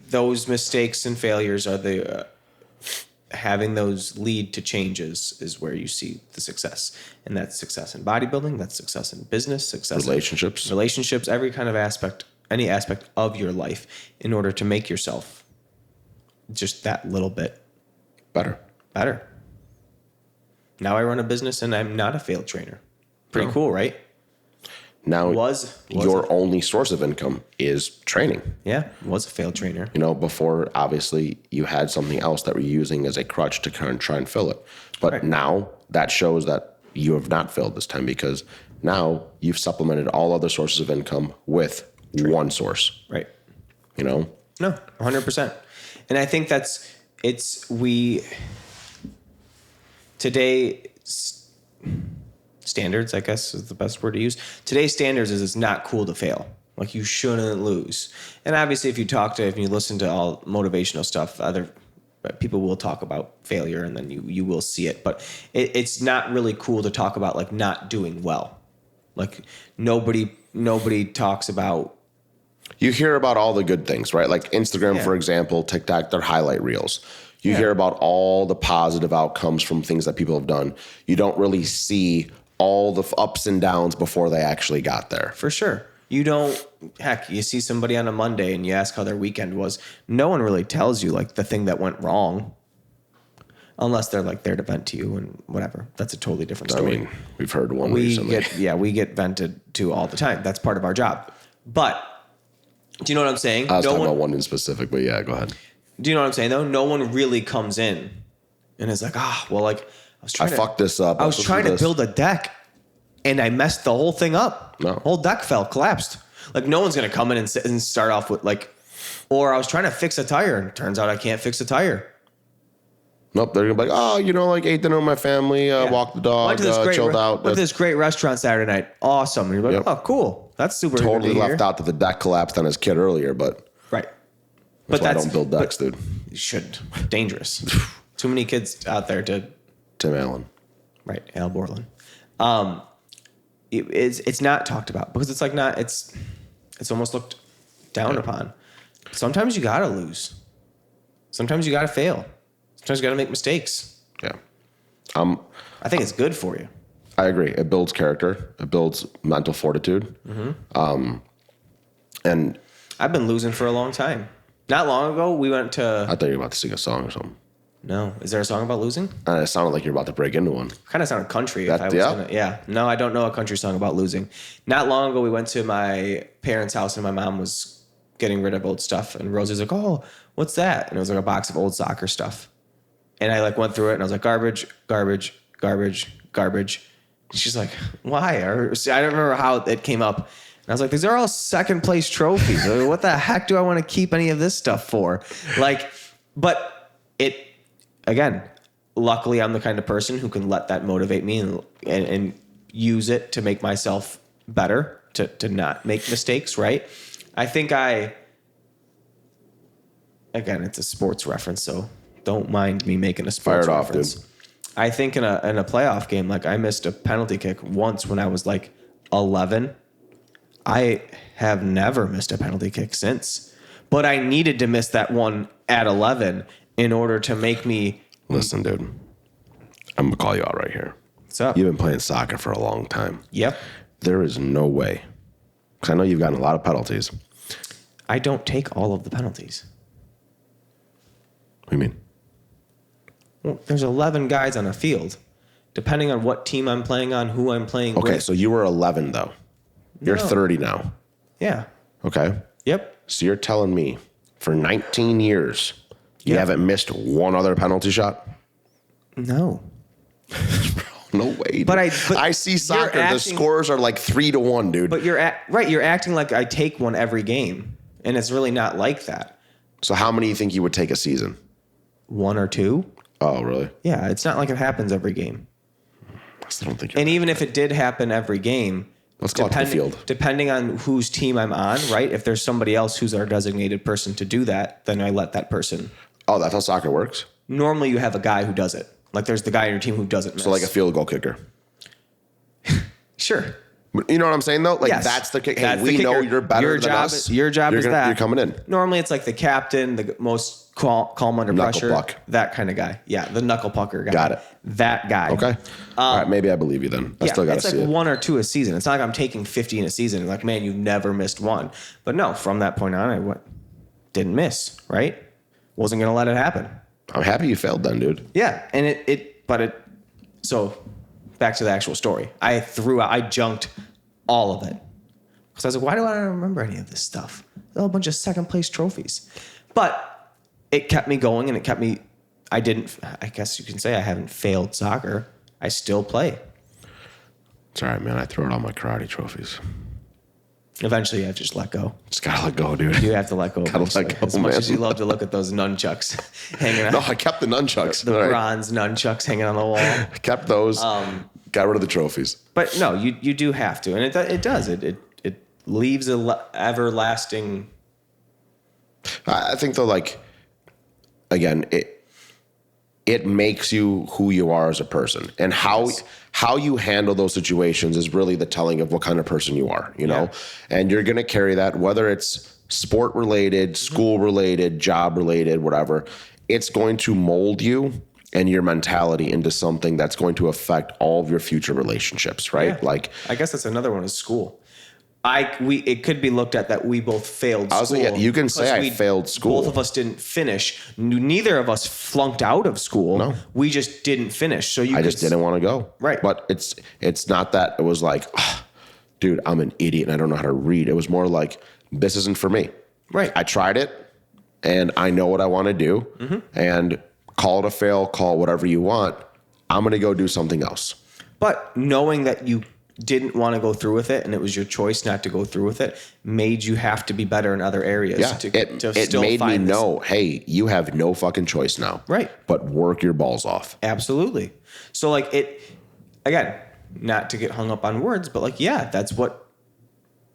those mistakes and failures are the having those lead to changes is where you see the success. And that's success in bodybuilding, that's success in business, success relationships, every kind of aspect, any aspect of your life in order to make yourself just that little bit better. Now I run a business and I'm not a failed trainer. Pretty cool, right? Now your only source of income is training. Yeah, was a failed trainer. You know, before obviously you had something else that we're using as a crutch to kind of try and fill it. But now that shows that you have not failed this time because now you've supplemented all other sources of income with one source. Right. You know? No, 100%. And I think today, standards, I guess is the best word to use. Today's standards is it's not cool to fail. Like you shouldn't lose. And obviously if you listen to all motivational stuff, other people will talk about failure and then you will see it. But it's not really cool to talk about like not doing well. Like nobody talks about. You hear about all the good things, right? Like Instagram, Yeah. for example, TikTok, they're highlight reels. You Yeah. hear about all the positive outcomes from things that people have done. You don't really see all the ups and downs before they actually got there. For sure. You don't, heck, you see somebody on a Monday and you ask how their weekend was. No one really tells you like the thing that went wrong. Unless they're like there to vent to you and whatever. That's a totally different I story. mean, we've heard one we recently. we get vented to all the time. That's part of our job. But do you know what I'm saying? I was talking about one in specific, but yeah, go ahead. Do you know what I'm saying though? No one really comes in and is like, well, like I fucked this up. I was trying to build a deck and I messed the whole thing up. No. Whole deck collapsed. Like no one's gonna come in and start off with like, or I was trying to fix a tire and turns out I can't fix a tire. Nope, they're gonna be like, oh, like ate dinner with my family, walked the dog, Went to this great chilled out. Went to this great restaurant Saturday night. Awesome. And you're like, Yep. oh, cool. That's super good Totally to hear. left out that the deck collapsed on his kid earlier, but Right. that's why I don't build decks, dude. You shouldn't. Dangerous. Too many kids out there to. Tim Allen. Right, Al Borland. It's not talked about because it's like not. It's almost looked down upon. Sometimes you gotta lose. Sometimes you gotta fail. Sometimes you gotta make mistakes. Yeah. I think it's good for you. I agree. It builds character. It builds mental fortitude. Mm-hmm. And I've been losing for a long time. Not long ago, we went to. I thought you were about to sing a song or something. No, is there a song about losing? And it sounded like you're about to break into one. Kind of sounded country. That- if I was yeah? gonna, yeah. No, I don't know a country song about losing. Not long ago, we went to my parents' house and my mom was getting rid of old stuff. And Rosie's like, "Oh, what's that?" And it was like a box of old soccer stuff. And I like went through it and I was like, garbage, garbage, garbage, garbage. And she's like, why? Or I don't remember how it came up. And I was like, these are all second place trophies. Like, what the heck do I want to keep any of this stuff for? Like, but again, luckily I'm the kind of person who can let that motivate me and use it to make myself better, to not make mistakes, right? I think again, it's a sports reference, so don't mind me making a sports Fire it off, reference. dude. I think in a playoff game, like I missed a penalty kick once when I was like 11. I have never missed a penalty kick since, but I needed to miss that one at 11 in order to make me. Listen, dude. I'm gonna call you out right here. What's up? You've been playing soccer for a long time. Yep. There is no way, because I know you've gotten a lot of penalties. I don't take all of the penalties. What do you mean? Well, there's 11 guys on a field. Depending on what team I'm playing on, who I'm playing Okay, with. so you were 11 though. You're No. 30 now. Yeah. Okay. Yep. So you're telling me for 19 years you Yeah. haven't missed one other penalty shot? No. No way. Dude. But I see soccer. The acting- scores are like 3-1, dude. But you're acting like I take one every game, and it's really not like that. So how many do you think you would take a season? One or two. Oh, really? Yeah, it's not like it happens every game. I still don't think you're And even if it did happen every game, Let's go out to the field. Depending on whose team I'm on, right? If there's somebody else who's our designated person to do that, then I let that person. Oh, that's how soccer works? Normally, you have a guy who does it. Like there's the guy on your team who doesn't miss. So like a field goal kicker. Sure. But you know what I'm saying though? Like Yes. that's the kick. Hey, That's the we know kicker. you're better Your than job us. Your job is that. You're coming in. Normally, it's like the captain, the most calm under Knuckle pressure. puck. That kind of guy. Yeah, the knuckle pucker guy. Got it. That guy. Okay. All right, maybe I believe you then. I still got to it's see like it. one or two a season. It's not like I'm taking 50 in a season. Like, man, you've never missed one. But no, from that point on, I didn't miss, right? Wasn't going to let it happen. I'm happy you failed then, dude. Yeah. And so back to the actual story. I junked all of it. Because I was like, why do I not remember any of this stuff? There's a whole bunch of second place trophies. But it kept me going and I guess you can say I haven't failed soccer. I still play. It's all right, man. I throw out all my karate trophies. Eventually, you have to just let go. Just gotta let go, dude. You have to let go. Gotta let eventually. go, As much man. as you love to look at those nunchucks hanging out. No, I kept the nunchucks. The All right. bronze nunchucks hanging on the wall. I kept those. Got rid of the trophies. But no, you do have to. And it does. It leaves a everlasting. I think though, like, again, it makes you who you are as a person, and how you handle those situations is really the telling of what kind of person you are, you know. And you're going to carry that, whether it's sport related, school related, job related, whatever. It's going to mold you and your mentality into something that's going to affect all of your future relationships, right? Yeah. Like, I guess that's another one is school. It could be looked at that we both failed school. yeah, you can say I failed school. Both of us didn't finish. Neither of us flunked out of school. No. We just didn't finish. So I just didn't want to go. Right. But it's not that it was like, dude, I'm an idiot and I don't know how to read. It was more like, this isn't for me. Right. I tried it and I know what I want to do. And call it a fail, call it whatever you want. I'm going to go do something else. But knowing that you didn't want to go through with it and it was your choice not to go through with it made you have to be better in other areas. Yeah, it made me know, hey, you have no fucking choice now. Right. But work your balls off. Absolutely. So like again, not to get hung up on words, but like, yeah, that's what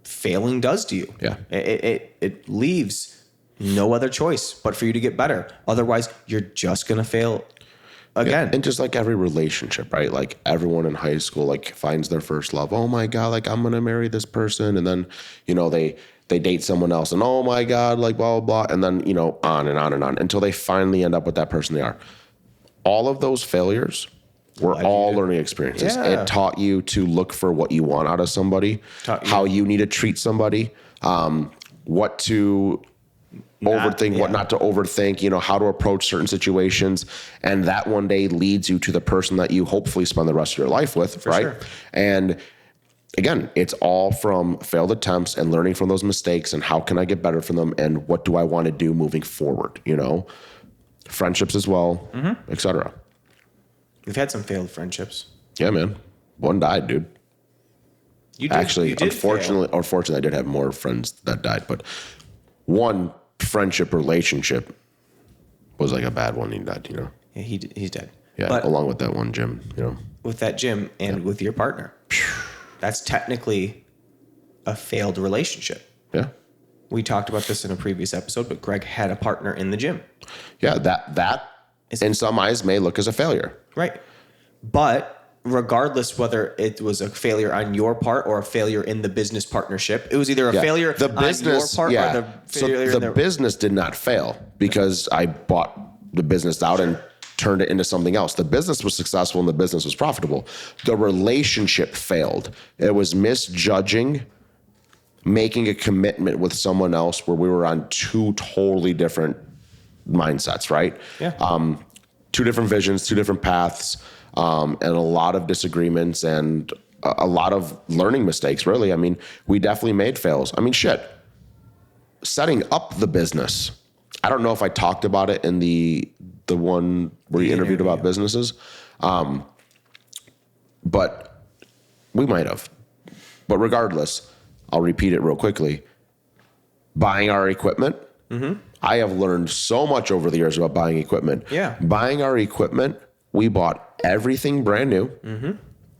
failing does to you. Yeah. It leaves no other choice but for you to get better. Otherwise, you're just going to fail again. Yeah. And just like every relationship, right? Like everyone in high school, like finds their first love. Oh my God, like I'm going to marry this person. And then, you know, they date someone else and oh my God, like blah, blah, blah. And then, you know, on and on and on until they finally end up with that person they are. All of those failures were all learning experiences. Yeah. It taught you to look for what you want out of somebody, how you need to treat somebody, what to overthink, what not to overthink, you know, how to approach certain situations. And that one day leads you to the person that you hopefully spend the rest of your life with, right? Sure. And again, it's all from failed attempts and learning from those mistakes and how can I get better from them and what do I want to do moving forward, you know? Friendships as well, et cetera. We've had some failed friendships. Yeah, man. One died, dude. Actually, unfortunately, I did have more friends that died, but one friendship relationship was like a bad one. He died, you know? Yeah, he's dead. Yeah, but along with that one gym, you know? With that gym and with your partner. That's technically a failed relationship. Yeah. We talked about this in a previous episode, but Greg had a partner in the gym. Yeah, that in some eyes may look as a failure. Right. But regardless whether it was a failure on your part or a failure in the business partnership, it was either a failure on your part or the failure so the business did not fail because I bought the business out and turned it into something else. The business was successful and the business was profitable. The relationship failed. It was misjudging, making a commitment with someone else where we were on two totally different mindsets, right? Yeah. Two different visions, two different paths, and a lot of disagreements and a lot of learning mistakes, really. I mean, we definitely made fails. I mean, shit. Setting up the business. I don't know if I talked about it in the one where you interviewed about businesses, but we might have. But regardless, I'll repeat it real quickly. Buying our equipment. I have learned so much over the years about buying equipment. Yeah. Buying our equipment, we bought everything brand new.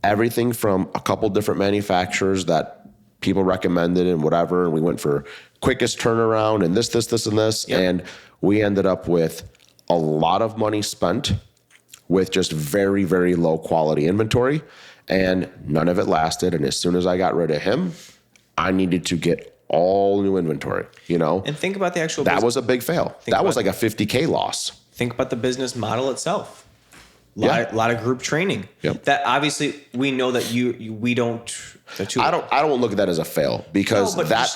Everything from a couple different manufacturers that people recommended and whatever. And we went for quickest turnaround and this, and this. Yep. And we ended up with a lot of money spent with just very, very low quality inventory. And none of it lasted. And as soon as I got rid of him, I needed to get all new inventory, you know? And think about the actual That was a big fail. That was like a $50K loss. Think about the business model itself. A lot of group training. Yep. That obviously we know that we don't. I don't look at that as a fail because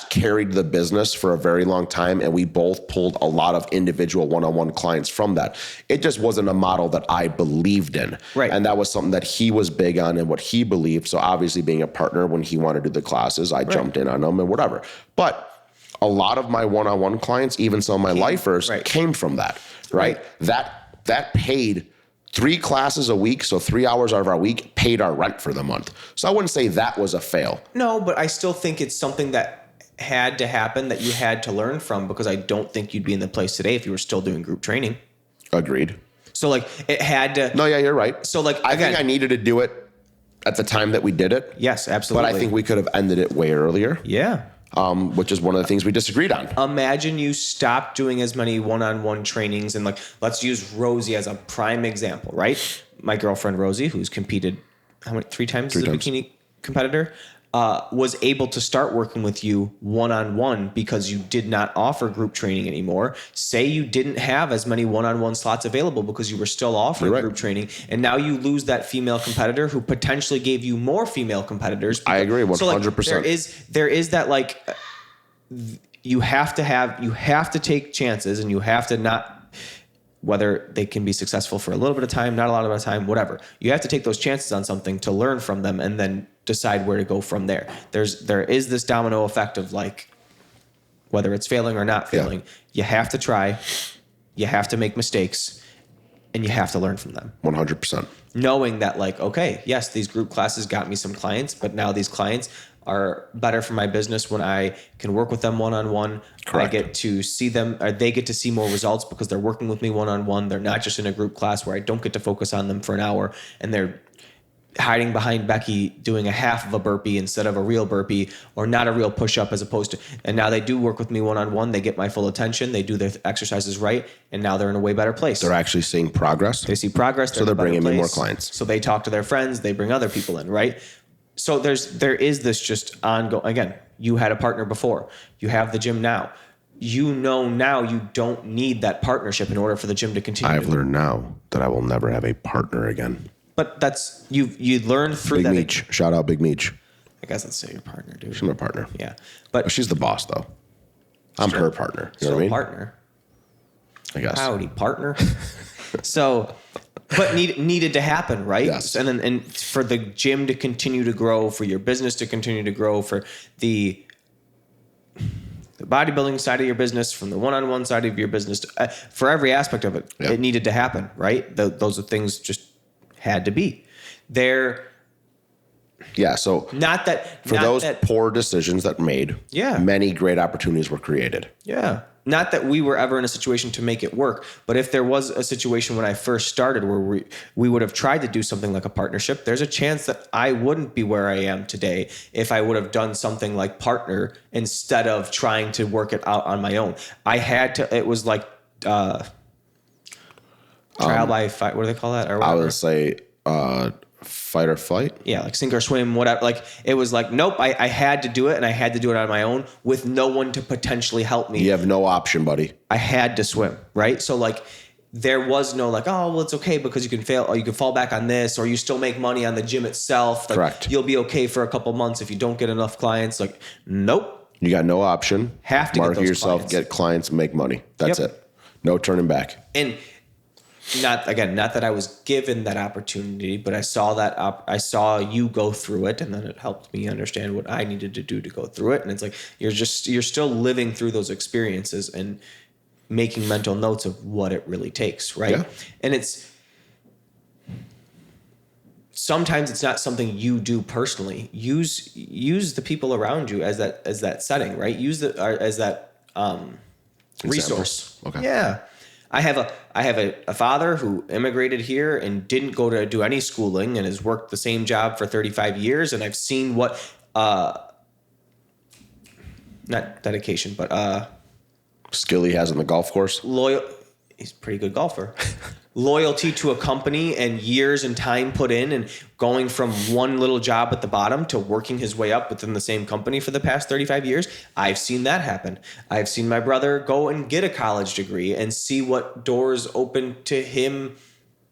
carried the business for a very long time, and we both pulled a lot of individual one-on-one clients from that. It just wasn't a model that I believed in, right? And that was something that he was big on and what he believed. So obviously, being a partner when he wanted to do the classes, I jumped in on him and whatever. But a lot of my one-on-one clients, even some of my lifers, came from that, right? That paid 3 classes a week, so 3 hours out of our week paid our rent for the month. So I wouldn't say that was a fail. No, but I still think it's something that had to happen that you had to learn from because I don't think you'd be in the place today if you were still doing group training. Agreed. So like it had to. No, yeah, you're right. So like I think I needed to do it at the time that we did it. Yes, absolutely. But I think we could have ended it way earlier. Yeah. which is one of the things we disagreed on. Imagine you stopped doing as many one-on-one trainings, and like, let's use Rosie as a prime example, right? My girlfriend Rosie, who's competed three times as a bikini competitor, was able to start working with you one-on-one because you did not offer group training anymore. Say you didn't have as many one-on-one slots available because you were still offering group training, and now you lose that female competitor who potentially gave you more female competitors. I agree 100%. So like, there is that, like, you have to take chances, and you have to not, whether they can be successful for a little bit of time, not a lot of time, whatever. You have to take those chances on something to learn from them and then decide where to go from there. There is this domino effect of, like, whether it's failing or not failing, you have to try, you have to make mistakes, and you have to learn from them. 100%. Knowing that, like, okay, yes, these group classes got me some clients, but now these clients are better for my business when I can work with them one-on-one. Correct. I get to see them, or they get to see more results because they're working with me one-on-one. They're not just in a group class where I don't get to focus on them for an hour, and they're hiding behind Becky doing a half of a burpee instead of a real burpee, or not a real push-up as opposed to, and now they do work with me one-on-one. They get my full attention. They do their exercises right, and now they're in a way better place. They're actually seeing progress. They see progress. So they're bringing me more place. clients. So they talk to their friends. They bring other people in, right? So there is this just ongoing. Again, you had a partner before. You have the gym now. You know now you don't need that partnership in order for the gym to continue. I've learned now that I will never have a partner again. But that's you learn through Big that. Meech. Shout out Big Meech. I guess that's your partner, dude. She's my partner. Yeah, but She's the boss, though. I'm her partner. You know what I mean? Partner. I guess. Howdy, partner. So, but needed to happen, right? Yes. And for the gym to continue to grow, for your business to continue to grow, for the bodybuilding side of your business, from the one-on-one side of your business, for every aspect of it, it needed to happen, right? Those are things just had to be there. Yeah. So Not that for those poor decisions that were made, many great opportunities were created. Yeah. Not that we were ever in a situation to make it work, but if there was a situation when I first started where we would have tried to do something like a partnership, there's a chance that I wouldn't be where I am today if I would have done something like partner instead of trying to work it out on my own. I had to, it was like trial by fight. What do they call that? Or I would say fight or flight. Yeah, like sink or swim, whatever. Like, it was like, nope, I had to do it, and I had to do it on my own with no one to potentially help me. You have no option, buddy. I had to swim, right? So, like, there was no, like, oh, well, it's okay because you can fail, or you can fall back on this, or you still make money on the gym itself. Like, correct. You'll be okay for a couple months if you don't get enough clients. Like, nope. You got no option. Have to market get those yourself, clients. Get clients, make money. That's it. No turning back. And not that I was given that opportunity, but I saw I saw you go through it, and then it helped me understand what I needed to do to go through it. And it's like, you're still living through those experiences and making mental notes of what it really takes. Right. Yeah. And sometimes it's not something you do personally. Use the people around you as that setting, right? Use as that resource. Okay. Yeah. I have a father who immigrated here and didn't go to do any schooling and has worked the same job for 35 years. And I've seen what, not dedication, but skill he has on the golf course. He's a pretty good golfer. Loyalty to a company and years and time put in, and going from one little job at the bottom to working his way up within the same company for the past 35 years. I've seen that happen. I've seen my brother go and get a college degree and see what doors open to him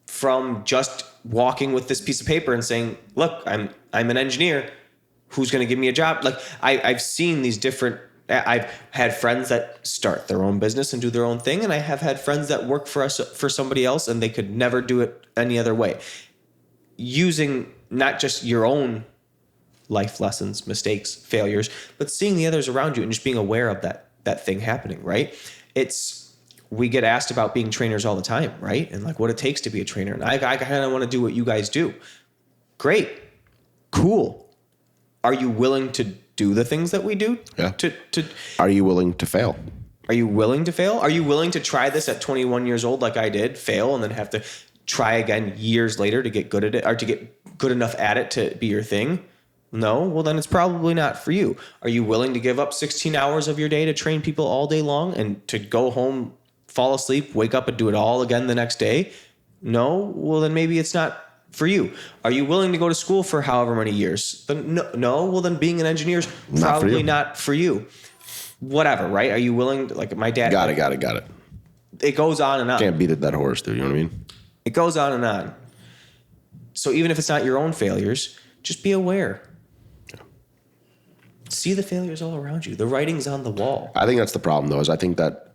from just walking with this piece of paper and saying, look, I'm an engineer. Who's going to give me a job? Like, I've seen these different. I've had friends that start their own business and do their own thing, and I have had friends that work for somebody else, and they could never do it any other way. Using not just your own life lessons, mistakes, failures, but seeing the others around you and just being aware of that thing happening, right? We get asked about being trainers all the time, right? And like what it takes to be a trainer. And I kind of want to do what you guys do. Great. Cool. Are you willing to do the things that we do? Yeah. To Are you willing to fail? Are you willing to fail? Are you willing to try this at 21 years old like I did, fail, and then have to try again years later to get good at it, or to get good enough at it to be your thing? No? Well, then it's probably not for you. Are you willing to give up 16 hours of your day to train people all day long and to go home, fall asleep, wake up and do it all again the next day? No? Well, then maybe it's not for you. Are you willing to go to school for however many years? Then no? Well, then being an engineer is probably not for you. Whatever, right? Are you willing to, like my dad? Got it. It goes on and on. Can't beat it that horse, dude. You know what I mean? It goes on and on. So even if it's not your own failures, just be aware. See the failures all around you. The writing's on the wall. I think that's the problem, though, is I think that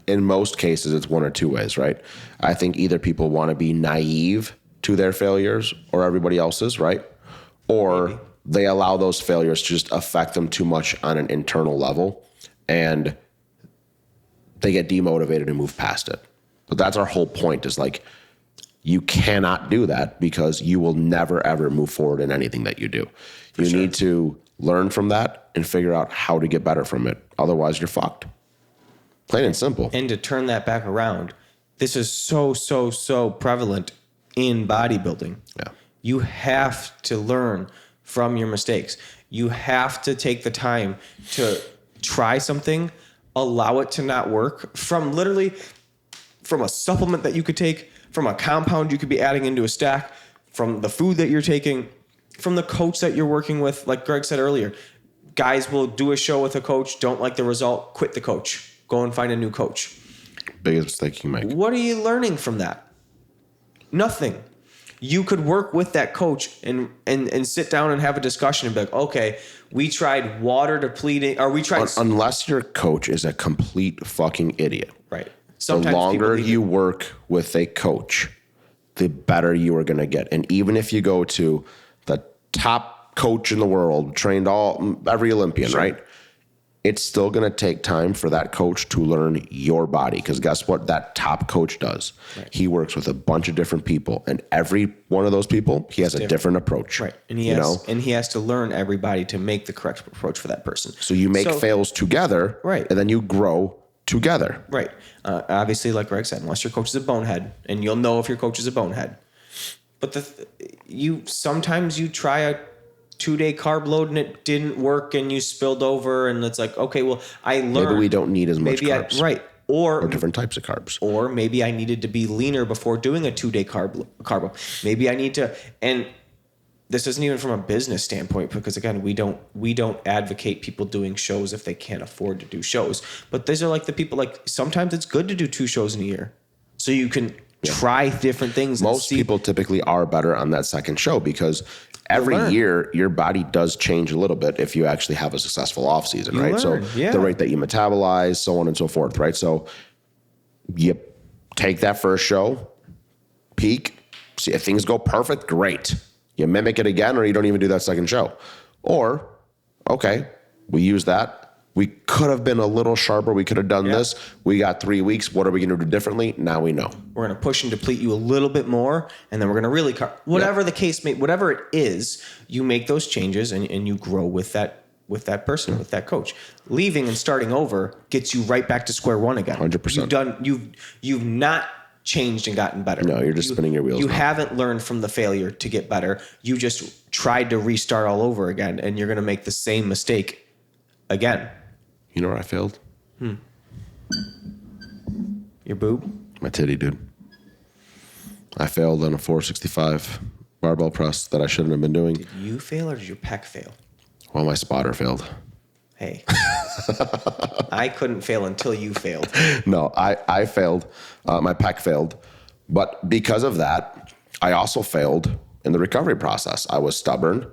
in most cases it's one or two ways, right? I think either people want to be naive to their failures or everybody else's, right? Or maybe they allow those failures to just affect them too much on an internal level and they get demotivated and move past it. But that's our whole point, is like, you cannot do that because you will never, ever move forward in anything that you do. You need to learn from that and figure out how to get better from it. Otherwise, you're fucked. Plain and simple. And to turn that back around, this is so prevalent in bodybuilding. Yeah. You have to learn from your mistakes. You have to take the time to try something, allow it to not work, from a supplement that you could take, from a compound you could be adding into a stack, from the food that you're taking, from the coach that you're working with. Like Greg said earlier, guys will do a show with a coach, don't like the result, quit the coach, go and find a new coach. Biggest mistake you make. What are you learning from that? Nothing. You could work with that coach and sit down and have a discussion and be like, okay, we tried water depleting, or we tried... Unless your coach is a complete fucking idiot. Right. Sometimes the longer you work with a coach, the better you are going to get. And even if you go to the top coach in the world, trained every Olympian, right? It's still going to take time for that coach to learn your body. Because guess what that top coach does? Right. He works with a bunch of different people. And every one of those people, he has a different approach. Right. And he has to learn everybody to make the correct approach for that person. So you make fails together. Right. And then you grow together. Right. Obviously, like Greg said, unless your coach is a bonehead, and you'll know if your coach is a bonehead. But sometimes you try a 2-day carb load and it didn't work and you spilled over, and it's like, okay, well, I learned. Maybe we don't need as much carbs. Right. Or different types of carbs. Or maybe I needed to be leaner before doing a 2-day carb. Maybe I need to, and this isn't even from a business standpoint, because again, we don't advocate people doing shows if they can't afford to do shows. But these are like the people, like sometimes it's good to do 2 shows in a year, so you can try different things. Most people typically are better on that second show because every year your body does change a little bit if you actually have a successful off season, right? So the rate that you metabolize, so on and so forth, right? So you take that first show, peak, see if things go perfect, great. You mimic it again, or you don't even do that second show. Or, okay, we use that. We could have been a little sharper. We could have done this. We got 3 weeks. What are we going to do differently? Now we know. We're going to push and deplete you a little bit more, and then we're going to really whatever the case may, whatever it is, you make those changes and you grow with that person, with that coach. Leaving and starting over gets you right back to square one again. 100%. You've not changed and gotten better. No, you're just spinning your wheels. You haven't learned from the failure to get better. You just tried to restart all over again, and you're going to make the same mistake again. You know where I failed? Your boob? My titty, dude. I failed on a 465 barbell press that I shouldn't have been doing. Did you fail or did your pec fail? Well, my spotter failed. Hey. I couldn't fail until you failed. No, I failed. My pec failed. But because of that, I also failed in the recovery process. I was stubborn.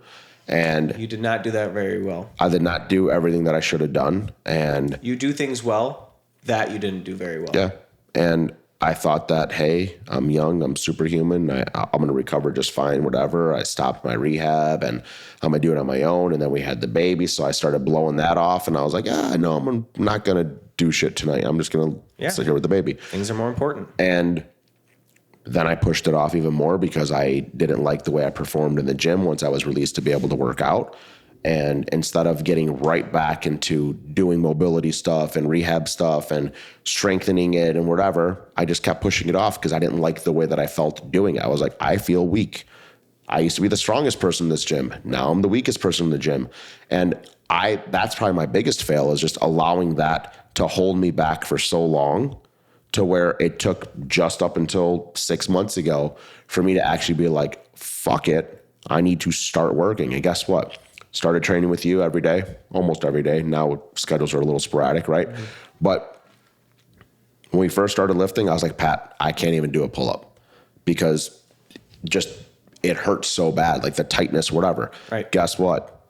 And you did not do that very well. I did not do everything that I should have done. And you do things well that you didn't do very well. Yeah. And I thought that, hey, I'm young, I'm superhuman, I'm going to recover just fine, whatever. I stopped my rehab and I'm going to do it on my own. And then we had the baby. So I started blowing that off. And I was like, no, I'm not going to do shit tonight. I'm just going to sit here with the baby. Things are more important. And then I pushed it off even more because I didn't like the way I performed in the gym once I was released to be able to work out. And instead of getting right back into doing mobility stuff and rehab stuff and strengthening it and whatever, I just kept pushing it off because I didn't like the way that I felt doing it. I was like, I feel weak. I used to be the strongest person in this gym. Now I'm the weakest person in the gym. And that's probably my biggest fail, is just allowing that to hold me back for so long, to where it took just up until 6 months ago for me to actually be like, fuck it, I need to start working. And guess what? Started training with you every day, almost every day. Now schedules are a little sporadic, right? Mm-hmm. But when we first started lifting, I was like, Pat, I can't even do a pull-up because just it hurts so bad, like the tightness, whatever. Right. Guess what?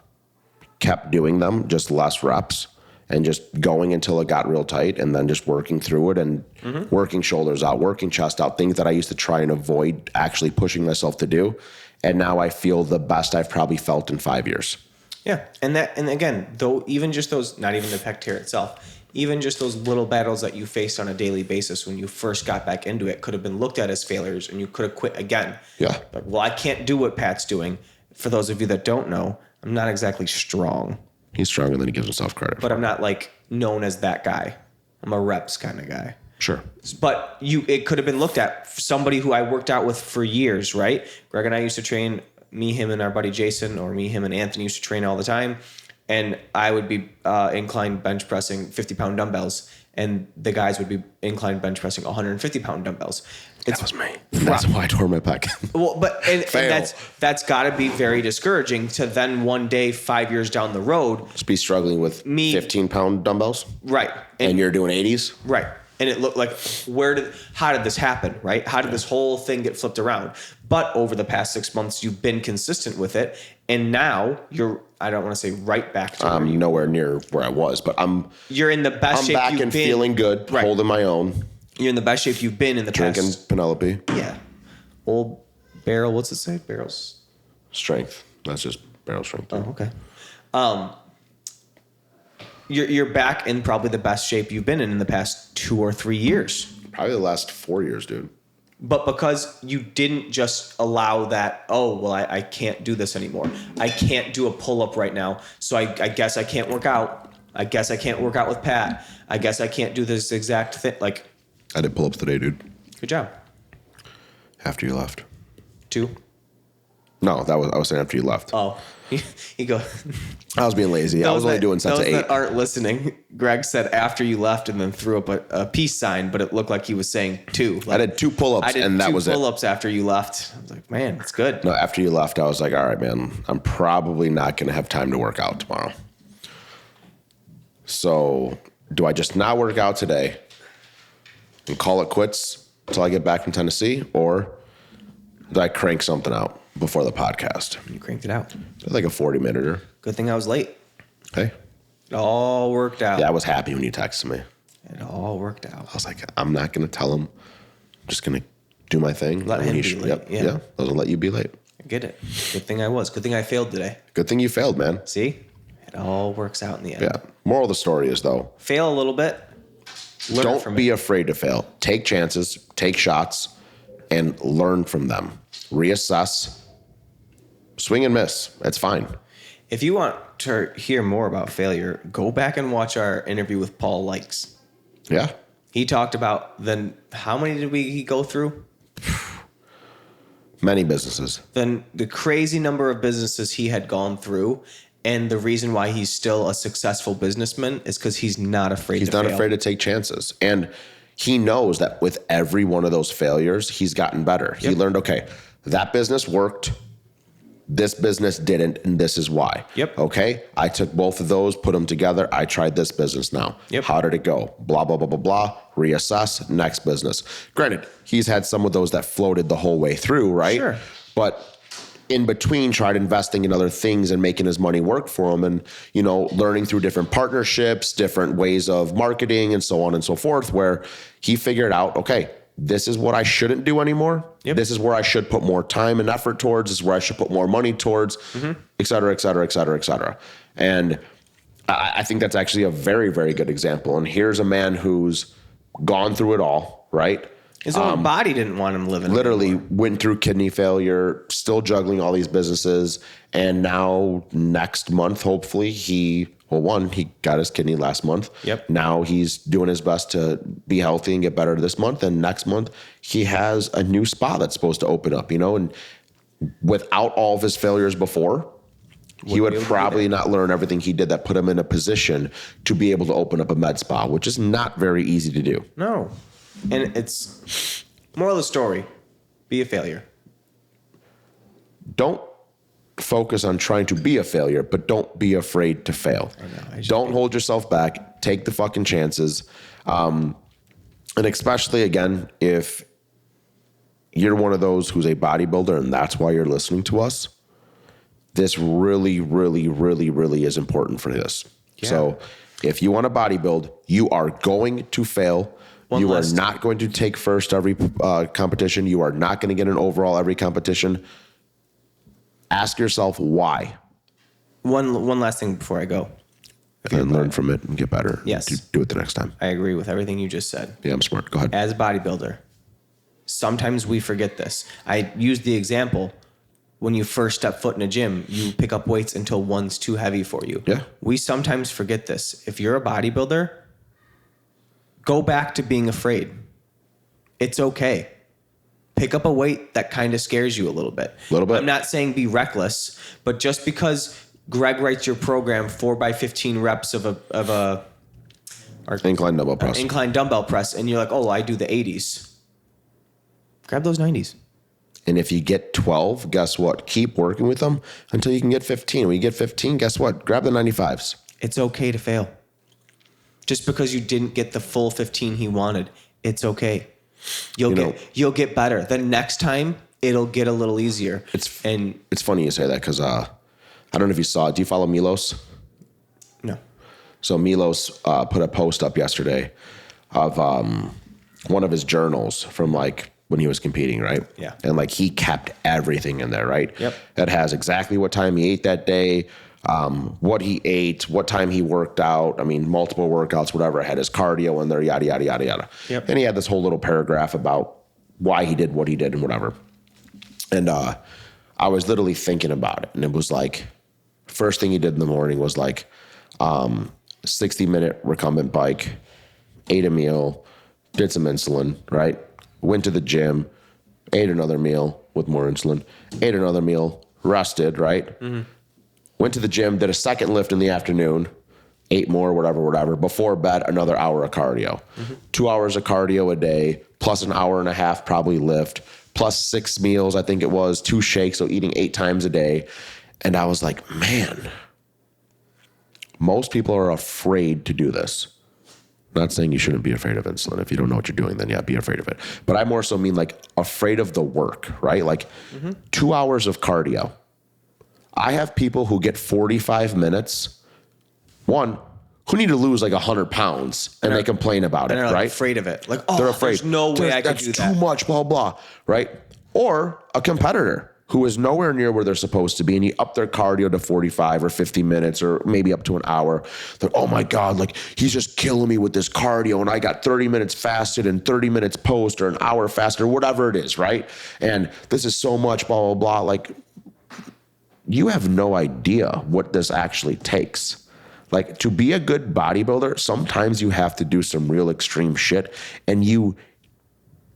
Kept doing them, just less reps, and just going until it got real tight, and then just working through it, and working shoulders out, working chest out, things that I used to try and avoid actually pushing myself to do. And now I feel the best I've probably felt in 5 years. Yeah. And again, though, even just those, not even the pec tear itself, even just those little battles that you faced on a daily basis when you first got back into it could have been looked at as failures, and you could have quit again. Yeah. But, well, I can't do what Pat's doing. For those of you that don't know, I'm not exactly strong. He's stronger than he gives himself credit. But I'm not like known as that guy. I'm a reps kind of guy. Sure. But it could have been looked at somebody who I worked out with for years, right? Greg and I used to train, me, him, and our buddy Jason, or me, him, and Anthony used to train all the time. And I would be incline bench pressing 50-pound dumbbells, and the guys would be incline bench pressing 150-pound dumbbells. That was me. That's why I tore my pec. Well, but and that's got to be very discouraging to then one day, 5 years down the road, just be struggling with 15-pound dumbbells, right? And you're doing 80s, right? And it looked like, how did this happen, right? How did this whole thing get flipped around? But over the past 6 months, you've been consistent with it, and now you're, I don't want to say right back to I'm nowhere near where I was, but you're in the best shape back you've and been. Feeling good, right. Holding my own. You're in the best shape you've been in the Drinking past. Penelope. Yeah. Old barrel, what's it say? Barrels? Strength. That's just barrel strength. Oh, okay. You're back in probably the best shape you've been in the past 2 or 3 years. Probably the last 4 years, dude. But because you didn't just allow that, I can't do this anymore. I can't do a pull-up right now, so I guess I can't work out. I guess I can't work out with Pat. I guess I can't do this exact thing. Like, I did pull-ups today, dude. Good job. After you left. 2? No, I was saying after you left. Oh, you go. I was being lazy. I was only doing sets of 8. Those that aren't listening, Greg said after you left and then threw up a peace sign, but it looked like he was saying 2. Like, I did 2 pull-ups, and that was it. 2 pull-ups after you left. I was like, man, it's good. No, after you left, I was like, all right, man, I'm probably not going to have time to work out tomorrow. So do I just not work out today and call it quits until I get back from Tennessee, or do I crank something out before the podcast? You cranked it out. Like a 40-minute. Good thing I was late. Hey. It all worked out. Yeah, I was happy when you texted me. It all worked out. I was like, I'm not going to tell him. I'm just going to do my thing. Let him be late. Yeah. I was going to let you be late. I get it. Good thing I was. Good thing I failed today. Good thing you failed, man. See? It all works out in the end. Yeah. Moral of the story is, though, fail a little bit. Don't be afraid to fail. Take chances, take shots, and learn from them. Reassess. Swing and miss. It's fine. If you want to hear more about failure, go back and watch our interview with Paul Likes. Yeah. He talked about how many did he go through? Many businesses. Then the crazy number of businesses he had gone through. And the reason why he's still a successful businessman is because he's not afraid to fail. He's not afraid to take chances. And he knows that with every one of those failures, he's gotten better. Yep. He learned, okay, that business worked. This business didn't, and this is why. Yep. Okay, I took both of those, put them together. I tried this business now. Yep. How did it go? Blah, blah, blah, blah, blah. Reassess, next business. Granted, he's had some of those that floated the whole way through, right? Sure. But in between, tried investing in other things and making his money work for him, and, learning through different partnerships, different ways of marketing, and so on and so forth, where he figured out, okay, this is what I shouldn't do anymore. Yep. This is where I should put more time and effort towards. This is where I should put more money towards, et cetera, et cetera, et cetera, et cetera. And I think that's actually a very, very good example. And here's a man who's gone through it all, right? His own body didn't want him living. Literally anymore. Went through kidney failure, still juggling all these businesses. And now next month, hopefully he got his kidney last month. Yep. Now he's doing his best to be healthy and get better this month. And next month he has a new spa that's supposed to open up, and without all of his failures before, he would probably not learn everything he did that put him in a position to be able to open up a med spa, which is not very easy to do. No. And it's moral of the story, be a failure. Don't focus on trying to be a failure, but don't be afraid to fail. Don't hold yourself back. Take the fucking chances. And especially, again, if you're one of those who's a bodybuilder and that's why you're listening to us, this really, really, really, really is important for this. Yeah. So if you want to bodybuild, you are going to fail. You are not going to take first every competition. You are not going to get an overall every competition. Ask yourself why. One last thing before I go. And learn from it and get better. Yes. Do it the next time. I agree with everything you just said. Yeah, I'm smart. Go ahead. As a bodybuilder, sometimes we forget this. I used the example, when you first step foot in a gym, you pick up weights until one's too heavy for you. Yeah. We sometimes forget this. If you're a bodybuilder, go back to being afraid. It's okay. Pick up a weight that kind of scares you a little bit. I'm not saying be reckless, but just because Greg writes your program 4x15 reps of a incline dumbbell press. Incline dumbbell press, and you're like, oh, I do the 80s. Grab those 90s. And if you get 12, guess what? Keep working with them until you can get 15. When you get 15, guess what? Grab the 95s. It's okay to fail. Just because you didn't get the full 15 he wanted, it's okay. You'll get better. The next time it'll get a little easier. It's funny you say that because I don't know if you saw it. Do you follow Milos? No. So Milos put a post up yesterday of one of his journals from like when he was competing, right? Yeah. And like he kept everything in there, right? Yep. That has exactly what time he ate that day, what he ate, what time he worked out. I mean, multiple workouts, whatever. Had his cardio in there, yada, yada, yada, yada. Yep. And he had this whole little paragraph about why he did what he did and whatever. And I was literally thinking about it. And it was like, first thing he did in the morning was like 60-minute recumbent bike, ate a meal, did some insulin, right? Went to the gym, ate another meal with more insulin, ate another meal, rested, right? Mm-hmm. Went to the gym, did a second lift in the afternoon, ate more, whatever. Before bed, another hour of cardio. Mm-hmm. 2 hours of cardio a day, plus an hour and a half probably lift, plus 6 meals, I think it was, 2 shakes, so eating 8 times a day. And I was like, man, most people are afraid to do this. Not saying you shouldn't be afraid of insulin. If you don't know what you're doing, then yeah, be afraid of it. But I more so mean like afraid of the work, right? Like 2 hours of cardio. I have people who get 45 minutes, who need to lose like 100 pounds and they complain about it, they're right? Like afraid of it. Like, oh, they're afraid. There's no way I could do that. That's too much, blah, blah, right? Or a competitor who is nowhere near where they're supposed to be, and you up their cardio to 45 or 50 minutes or maybe up to an hour. They're, oh my God, like he's just killing me with this cardio, and I got 30 minutes fasted and 30 minutes post or an hour fasted or whatever it is, right? And this is so much, blah, blah, blah. Like, you have no idea what this actually takes. Like, to be a good bodybuilder, sometimes you have to do some real extreme shit, and you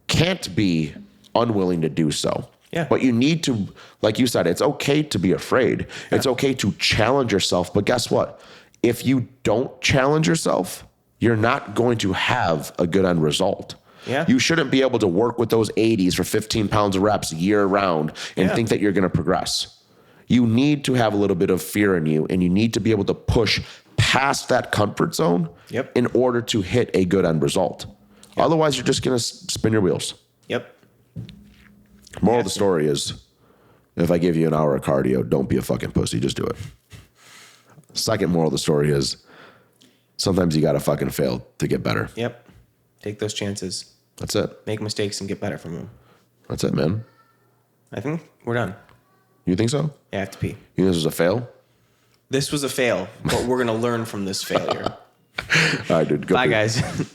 can't be unwilling to do so. Yeah. But you need to, like you said, it's okay to be afraid. Yeah. It's okay to challenge yourself. But guess what? If you don't challenge yourself, you're not going to have a good end result. Yeah. You shouldn't be able to work with those 80s for 15 pounds of reps year round and think that you're going to progress. You need to have a little bit of fear in you, and you need to be able to push past that comfort zone in order to hit a good end result. Yep. Otherwise, you're just going to spin your wheels. Yep. Moral of the story is, if I give you an hour of cardio, don't be a fucking pussy. Just do it. Second moral of the story is, sometimes you got to fucking fail to get better. Yep. Take those chances. That's it. Make mistakes and get better from them. That's it, man. I think we're done. You think so? Yeah, I have to pee. You think this was a fail? This was a fail, but we're going to learn from this failure. All right, dude. Go Bye, pee. guys.